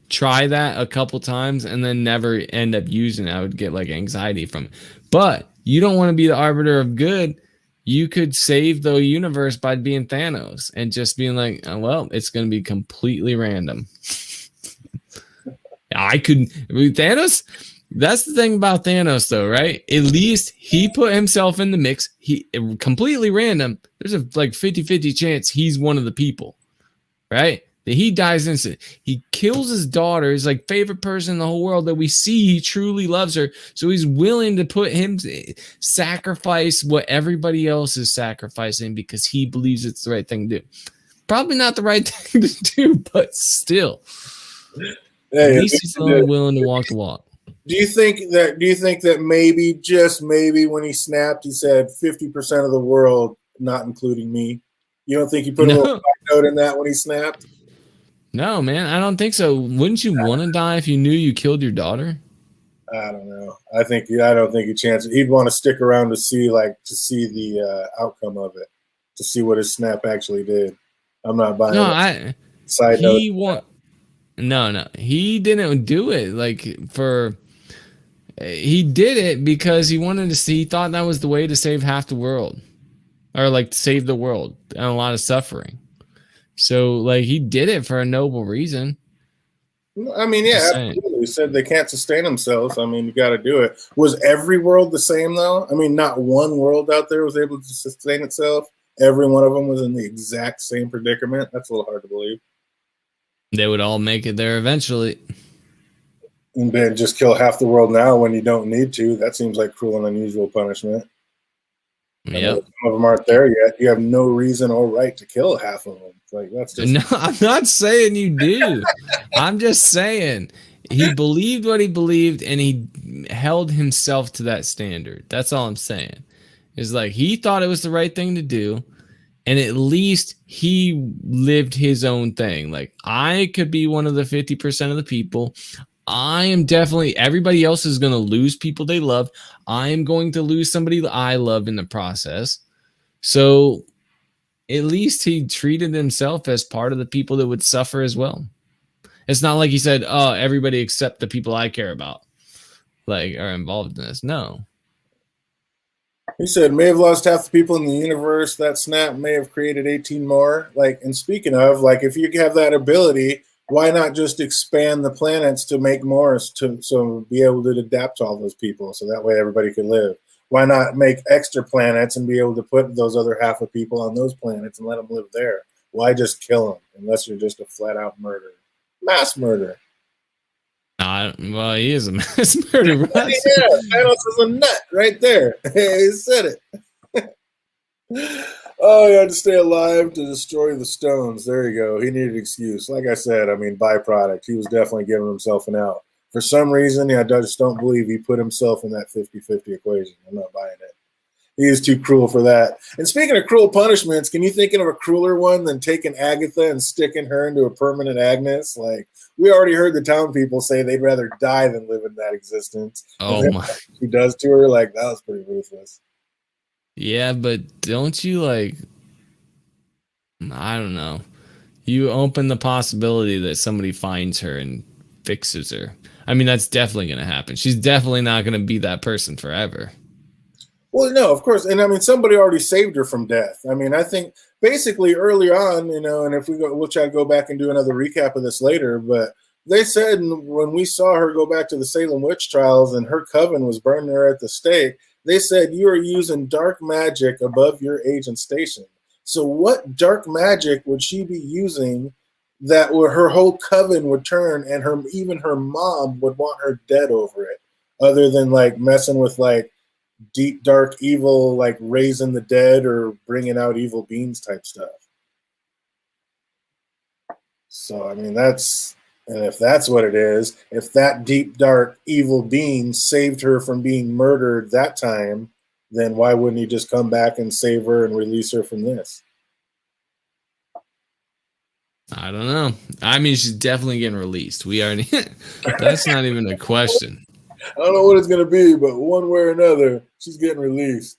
try that a couple times and then never end up using it. I would get like anxiety from it. But you don't want to be the arbiter of good. You could save the universe by being Thanos and just being like, oh, well, it's going to be completely random. Thanos. That's the thing about Thanos, though, right? At least he put himself in the mix. He completely random. There's a 50-50 chance he's one of the people, right? He dies innocent. He kills his daughter, his like favorite person in the whole world that we see he truly loves her. So he's willing to put him sacrifice what everybody else is sacrificing because he believes it's the right thing to do. Probably not the right thing to do, but still. Hey, at least he's willing to walk the walk. Do you think that maybe, just maybe, when he snapped, he said 50% of the world, not including me? You don't think he put a little note in that when he snapped? No, man, I don't think so. Wouldn't you want to die if you knew you killed your daughter? I don't know. I don't think he chanced it. He'd want to stick around to see the outcome of it, to see what his snap actually did. I'm not buying it. Side note. No, he didn't do it he did it because he wanted to see, he thought that was the way to save half the world, or like save the world and a lot of suffering. So like he did it for a noble reason. I mean, yeah, absolutely. He said they can't sustain themselves. I mean, you got to do it. Was every world the same though? I mean, not one world out there was able to sustain itself. Every one of them was in the exact same predicament. That's a little hard to believe. They would all make it there eventually. And then just kill half the world now when you don't need to. That seems like cruel and unusual punishment. Yeah, some of them aren't there yet. You have no reason or right to kill half of them. Like that's just no. I'm not saying you do. I'm just saying he believed what he believed, and he held himself to that standard. That's all I'm saying. Is like he thought it was the right thing to do, and at least he lived his own thing. Like I could be one of the 50% of the people. I am definitely, everybody else is going to lose people they love. I am going to lose somebody that I love in the process. So at least he treated himself as part of the people that would suffer as well. It's not like he said, oh, everybody except the people I care about like are involved in this. No. He said may have lost half the people in the universe. That snap may have created 18 more. Like, and speaking of, like, if you have that ability, why not just expand the planets to make more so be able to adapt to all those people so that way everybody can live? Why not make extra planets and be able to put those other half of people on those planets and let them live there? Why just kill them unless you're just a flat out murderer? Mass murder. Well, he is a mass murderer. Yeah, Thanos is a nut right there. He said it. Oh, he had to stay alive to destroy the stones. There you go. He needed an excuse. Like I said, I mean, byproduct. He was definitely giving himself an out. For some reason, I just don't believe he put himself in that 50-50 equation. I'm not buying it. He is too cruel for that. And speaking of cruel punishments, can you think of a crueler one than taking Agatha and sticking her into a permanent Agnes? Like, we already heard the town people say they'd rather die than live in that existence. Oh my! He does to her, like, that was pretty ruthless. Yeah, but don't you like? I don't know. You open the possibility that somebody finds her and fixes her. I mean, that's definitely going to happen. She's definitely not going to be that person forever. Well, no, of course. And I mean, somebody already saved her from death. I mean, I think basically early on, and if we'll try to go back and do another recap of this later, but they said when we saw her go back to the Salem witch trials and her coven was burning her at the stake, they said you are using dark magic above your age and station. So what dark magic would she be using that her whole coven would turn and even her mom would want her dead over it, other than like messing with like deep dark evil, like raising the dead or bringing out evil beings type stuff? So I mean, if that's what it is, if that deep dark evil being saved her from being murdered that time, then why wouldn't he just come back and save her and release her from this? I don't know. I mean, she's definitely getting released. We already that's not even a question. I don't know what it's gonna be, but one way or another, she's getting released.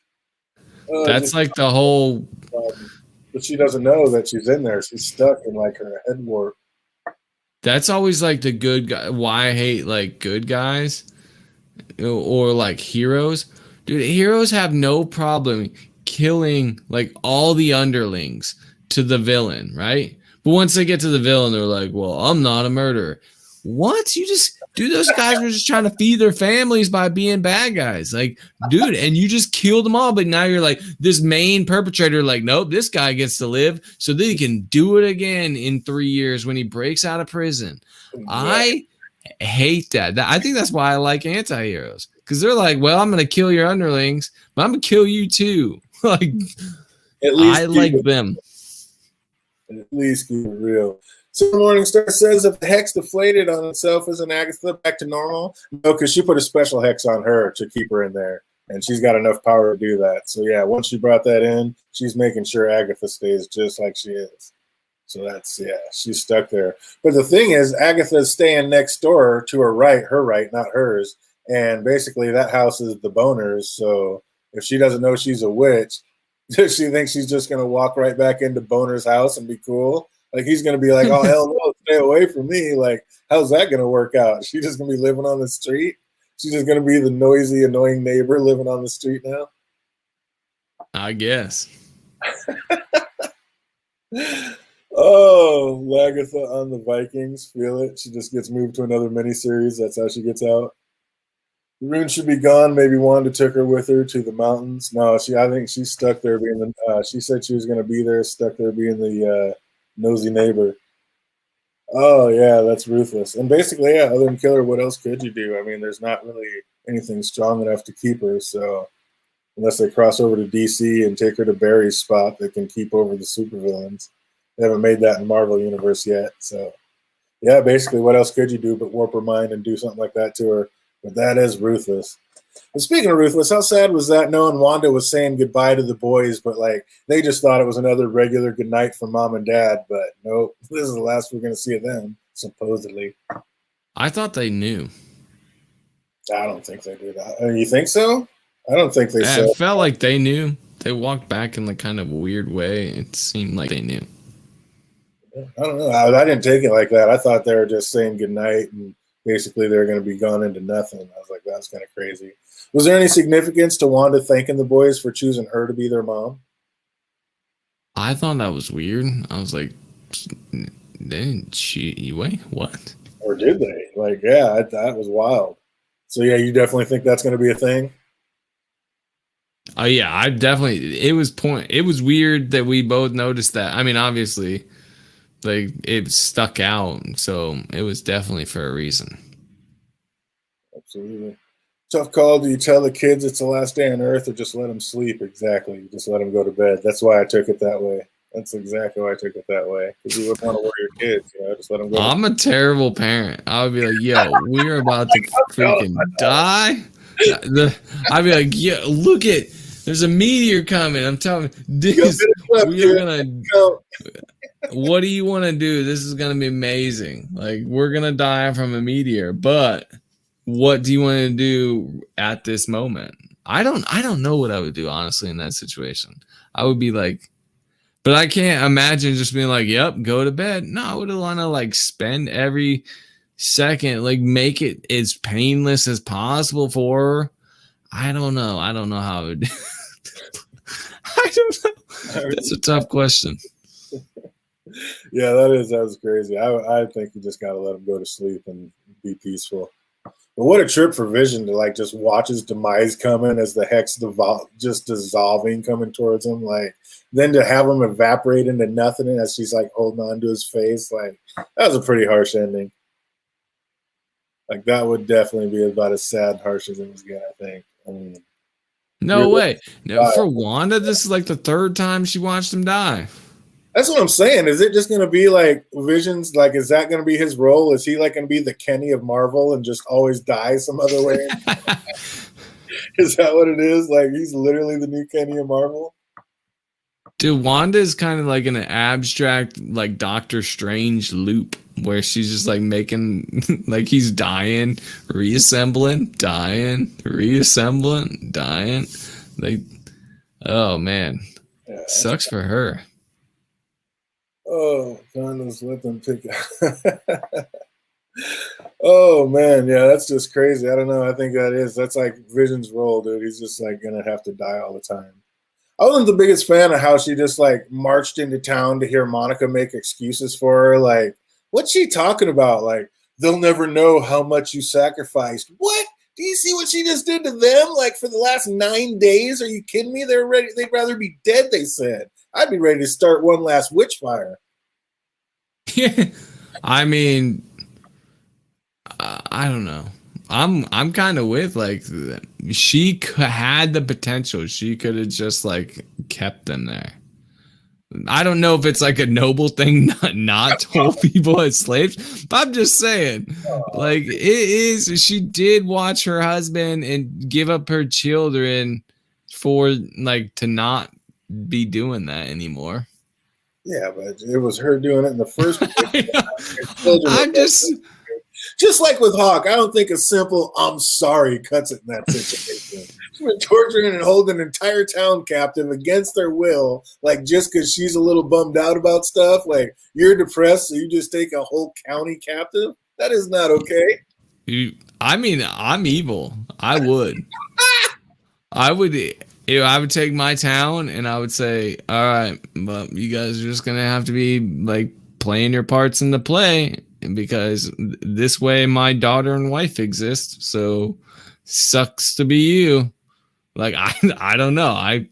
That's like the whole. But she doesn't know that she's in there. She's stuck in like her head warp. That's always like the good guy. Why I hate like good guys or like heroes. Dude, heroes have no problem killing like all the underlings to the villain, right? But once they get to the villain, they're like, well, I'm not a murderer. what? Dude, those guys were just trying to feed their families by being bad guys. Like, dude, and you just killed them all. But now you're like this main perpetrator, like, nope, this guy gets to live so that he can do it again in 3 years when he breaks out of prison. Yeah. I hate that. I think that's why I like anti-heroes. Because they're like, well, I'm going to kill your underlings, but I'm going to kill you too. Like, at least I like them. At least keep it real. So Morningstar says if the hex deflated on itself, isn't Agatha back to normal? No, because she put a special hex on her to keep her in there, and she's got enough power to do that. So yeah, once she brought that in, she's making sure Agatha stays just like she is. So that's, yeah, she's stuck there. But the thing is, Agatha's staying next door to her right, not hers. And basically that house is the Boners. So if she doesn't know she's a witch, does she think she's just going to walk right back into Boner's house and be cool? Like, he's going to be like, oh, hell no, stay away from me. Like, how's that going to work out? She's just going to be living on the street? She's just going to be the noisy, annoying neighbor living on the street now? I guess. Oh, Lagatha on the Vikings. Feel it. She just gets moved to another miniseries. That's how she gets out. The rune should be gone. Maybe Wanda took her with her to the mountains. No, I think she's stuck there being the. She said she was going to be there, stuck there being the nosy neighbor. Oh yeah, that's ruthless. And basically, yeah, other than kill her, what else could you do? I mean, there's not really anything strong enough to keep her. So unless they cross over to DC and take her to Barry's spot, they can keep over the supervillains. They haven't made that in Marvel Universe yet. So yeah, basically, what else could you do but warp her mind and do something like that to her? But that is ruthless. And speaking of ruthless, how sad was that knowing Wanda was saying goodbye to the boys, but like they just thought it was another regular goodnight from mom and dad. But nope, this is the last we're going to see of them, supposedly. I thought they knew. I don't think they do that. You think so? I don't think they said. It felt like they knew. They walked back in the kind of weird way. It seemed like they knew. I don't know. I didn't take it like that. I thought they were just saying goodnight and basically they're going to be gone into nothing. I was like, that's kind of crazy. Was there any significance to Wanda thanking the boys for choosing her to be their mom? I thought that was weird. I was like, didn't she? Wait, what? Or did they? Like, yeah, that was wild. So, yeah, you definitely think that's going to be a thing? Oh, yeah, I definitely. It was weird that we both noticed that. I mean, obviously, like, it stuck out. So it was definitely for a reason. Absolutely. Tough call. Do you tell the kids it's the last day on Earth or just let them sleep? Exactly. You just let them go to bed. That's why I took it that way. That's exactly why I took it that way. Because you wouldn't want to worry your kids. You know, just let them go. I'm a terrible parent. I would be like, yo, we're about to freaking die. I'd be like, yeah, look it. There's a meteor coming. I'm telling you, we're going to. What do you want to do? This is going to be amazing. Like, we're going to die from a meteor, but what do you want to do at this moment? I don't know what I would do, honestly, in that situation. I would be like, but I can't imagine just being like, yep, go to bed. No, I would want to like spend every second, like make it as painless as possible for her. I don't know. I don't know how it would do. I don't know. That's a tough question. Yeah, that was crazy. I think you just got to let him go to sleep and be peaceful. But what a trip for Vision to like just watch his demise coming as the hex just dissolving coming towards him. Like then to have him evaporate into nothing as she's like holding on to his face. Like that was a pretty harsh ending. Like that would definitely be about as sad and harsh as it was good, I think. I mean, no way. No, for Wanda, this is like the third time she watched him die. That's what I'm saying. Is it just going to be like Vision's? Like, is that going to be his role? Is he like going to be the Kenny of Marvel and just always die some other way? Is that what it is? Like, he's literally the new Kenny of Marvel? Dude, Wanda is kind of like an abstract, like Doctor Strange loop where she's just like making, like he's dying, reassembling, dying, reassembling, dying. Like, oh man, yeah, sucks for her. Oh, Condo's let them pick out. Oh man, yeah, that's just crazy. I don't know. I think that's like Vision's role, dude. He's just like gonna have to die all the time. I wasn't the biggest fan of how she just like marched into town to hear Monica make excuses for her. Like, what's she talking about? Like, they'll never know how much you sacrificed. What? Do you see what she just did to them? Like for the last 9 days? Are you kidding me? They're ready. They'd rather be dead, they said. I'd be ready to start one last witch fire. Yeah. I mean, I don't know. I'm kind of with like she had the potential. She could have just like kept them there. I don't know if it's like a noble thing not to hold people as slaves, but I'm just saying, like it is. She did watch her husband and give up her children for like to not be doing that anymore. Yeah, but it was her doing it in the first place. I'm Just like with Hawk, I don't think a simple "I'm sorry" cuts it in that situation. She's been torturing and holding an entire town captive against their will, like just because she's a little bummed out about stuff. Like you're depressed, so you just take a whole county captive. That is not okay. I mean, I'm evil. I would. I would. I would take my town and I would say, "All right, but you guys are just gonna have to be like playing your parts in the play." Because this way my daughter and wife exist, so sucks to be you. Like I don't know. I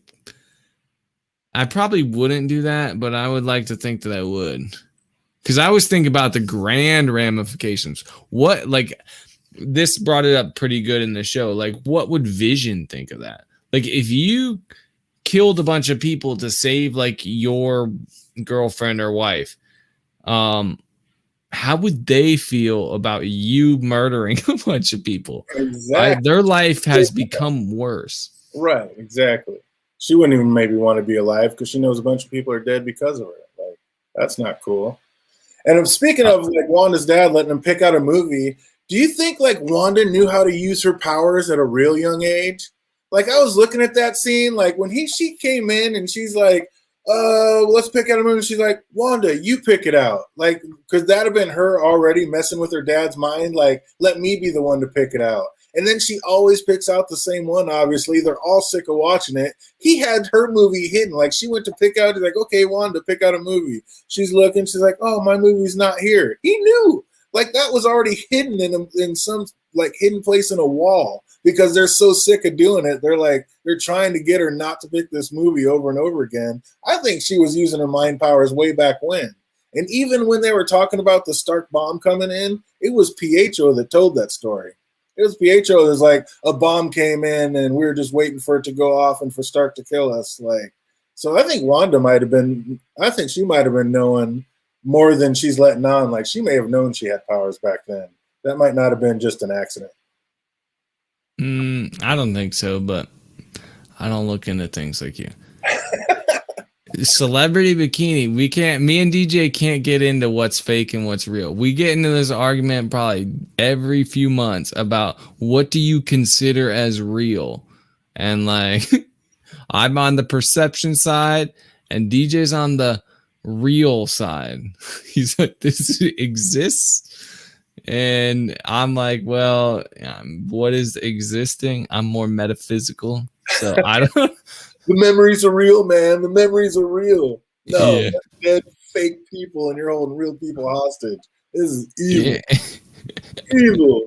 probably wouldn't do that, but I would like to think that I would. Because I always think about the grand ramifications. What like this brought it up pretty good in the show. Like what would Vision think of that? Like if you killed a bunch of people to save like your girlfriend or wife, how would they feel about you murdering a bunch of people? Exactly. Their life has become worse. Right, exactly. She wouldn't even maybe want to be alive because she knows a bunch of people are dead because of her. Like, that's not cool. And speaking of like Wanda's dad letting him pick out a movie, do you think like Wanda knew how to use her powers at a real young age? Like I was looking at that scene, like when she came in and she's like, let's pick out a movie. She's like, Wanda, you pick it out. Like, because that'd have been her already messing with her dad's mind. Like, let me be the one to pick it out. And then she always picks out the same one, obviously. They're all sick of watching it. He had her movie hidden. Like, she went to pick out, he's like, okay, Wanda, pick out a movie. She's looking. She's like, oh, my movie's not here. He knew. Like, that was already hidden in some, like, hidden place in a wall. Because they're so sick of doing it. They're trying to get her not to pick this movie over and over again. I think she was using her mind powers way back when. And even when they were talking about the Stark bomb coming in, it was Pietro that told that story. It was Pietro that was like, a bomb came in and we were just waiting for it to go off and for Stark to kill us. Like, so I think Wanda she might have been knowing more than she's letting on. Like, she may have known she had powers back then. That might not have been just an accident. I don't think so, but I don't look into things like you. Celebrity bikini. Me and DJ can't get into what's fake and what's real. We get into this argument probably every few months about what do you consider as real? And like, I'm on the perception side and DJ's on the real side. He's like, this exists. And I'm like, well, what is existing? I'm more metaphysical. So I don't. The memories are real, man. The memories are real. No, Yeah. That's dead fake people and you're holding real people hostage. This is evil. Yeah. Evil.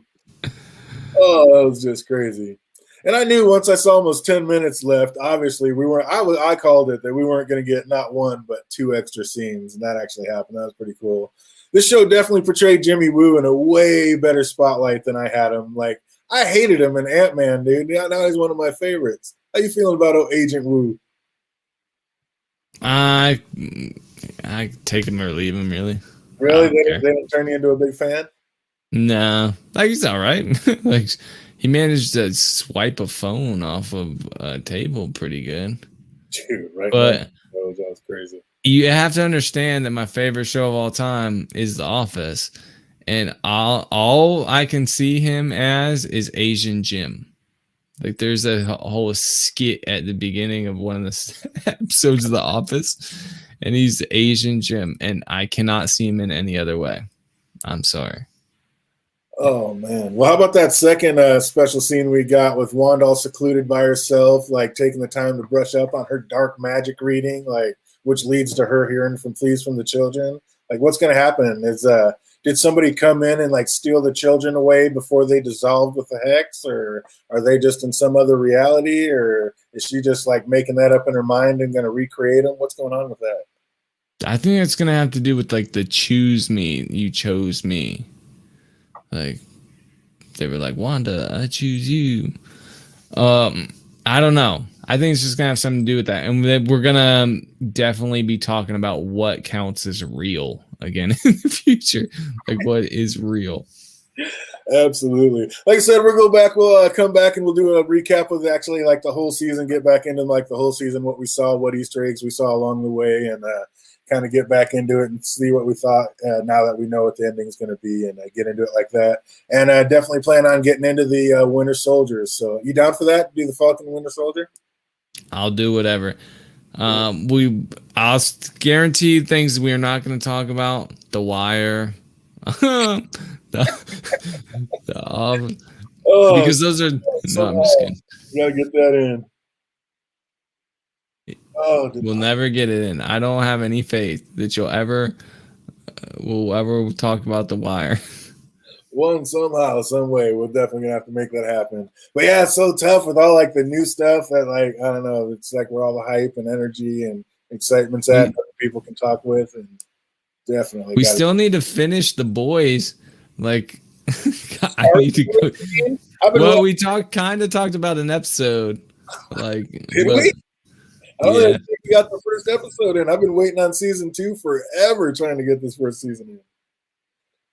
Oh, that was just crazy. And I knew once I saw almost 10 minutes left, obviously I called it that we weren't going to get not one, but 2 extra scenes. And that actually happened. That was pretty cool. This show definitely portrayed Jimmy Woo in a way better spotlight than I had him. Like, I hated him in Ant-Man, dude. Now he's one of my favorites. How you feeling about Agent Woo? I take him or leave him, really. Really? They didn't turn you into a big fan? No. Like, he's all right. Like, he managed to swipe a phone off of a table pretty good. Dude, right? But that was crazy. You have to understand that my favorite show of all time is The Office, and all I can see him as is Asian Jim. Like, there's a whole skit at the beginning of one of the episodes of The Office, and he's Asian Jim, and I cannot see him in any other way. I'm sorry. Oh, man. Well, how about that second special scene we got with Wanda all secluded by herself, like taking the time to brush up on her dark magic reading, like, which leads to her hearing from Pleas from the Children. Like, what's going to happen is, did somebody come in and like steal the children away before they dissolved with the hex, or are they just in some other reality, or is she just like making that up in her mind and going to recreate them? What's going on with that? I think it's gonna have to do with like the choose me, you chose me. Like they were like, Wanda, I choose you. I don't know. I think it's just gonna have something to do with that, and we're gonna definitely be talking about what counts as real again in the future. Like what is real? Absolutely. Like I said, we'll go back. We'll come back and we'll do a recap of actually like the whole season. Get back into like the whole season, what we saw, what Easter eggs we saw along the way, and kind of get back into it and see what we thought now that we know what the ending is going to be, and get into it like that. And definitely plan on getting into the Winter Soldiers. So you down for that? Do the Falcon Winter Soldier? I'll do whatever. I'll guarantee things we are not going to talk about. The Wire. Because those are. No, I'm just kidding. You gotta get that in. We'll never get it in. I don't have any faith that you'll ever we'll ever talk about The Wire. One somehow, some way, we're definitely gonna have to make that happen. But yeah, it's so tough with all like the new stuff that like I don't know. It's like where all the hype and energy and excitement's at that people can talk with, and definitely we still need to finish The Boys. Like I need to go. Well, we talked about an episode. Like did we? I don't think we got the first episode in. I've been waiting on season 2 forever trying to get this first season in.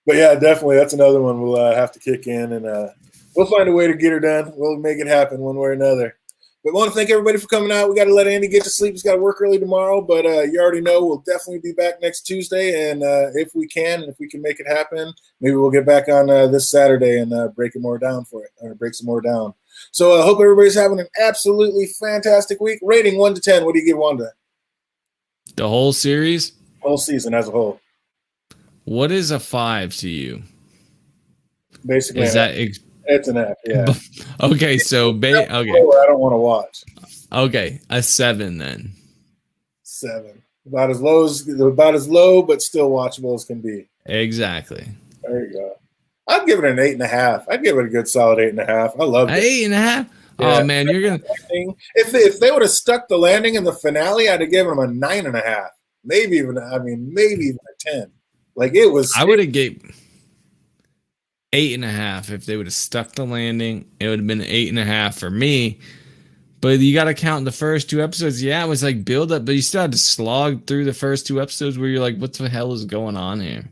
But yeah, definitely, that's another one we'll have to kick in, and we'll find a way to get her done. We'll make it happen one way or another. But I want to thank everybody for coming out. We got to let Andy get to sleep. He's got to work early tomorrow, but you already know we'll definitely be back next Tuesday, and if we can make it happen, maybe we'll get back on this Saturday and break some more down. So I hope everybody's having an absolutely fantastic week. Rating 1 to 10. What do you give Wanda? The whole series? Whole season as a whole. What is a 5 to you? Basically, it's an F, yeah. Okay, so okay. I don't want to watch. Okay, a 7 then. 7. About as low, but still watchable as can be. Exactly. There you go. I'd give it an 8.5. I'd give it a good solid 8.5. I love it. 8.5? Yeah. Oh man, you're gonna. If they would have stuck the landing in the finale, I'd have given them a 9.5. Maybe even a 10. Like it was. I would have gave 8.5 if they would have stuck the landing. It would have been 8.5 for me. But you got to count the first 2 episodes. Yeah, it was like build up, but you still had to slog through the first 2 episodes where you're like, what the hell is going on here?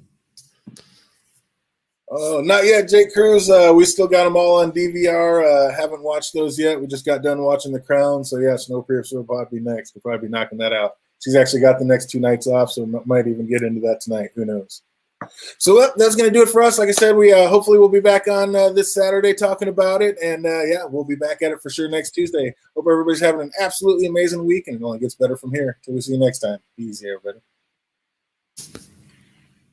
Oh, not yet, Jake Cruz. We still got them all on DVR. Haven't watched those yet. We just got done watching The Crown. So, yeah, Snowpiercer will probably be next. We'll probably be knocking that out. She's actually got the next 2 nights off, so might even get into that tonight. Who knows? So that's going to do it for us. Like I said, we hopefully we'll be back on this Saturday talking about it. And, yeah, we'll be back at it for sure next Tuesday. Hope everybody's having an absolutely amazing week, and it only gets better from here. Till we see you next time. Easy, everybody.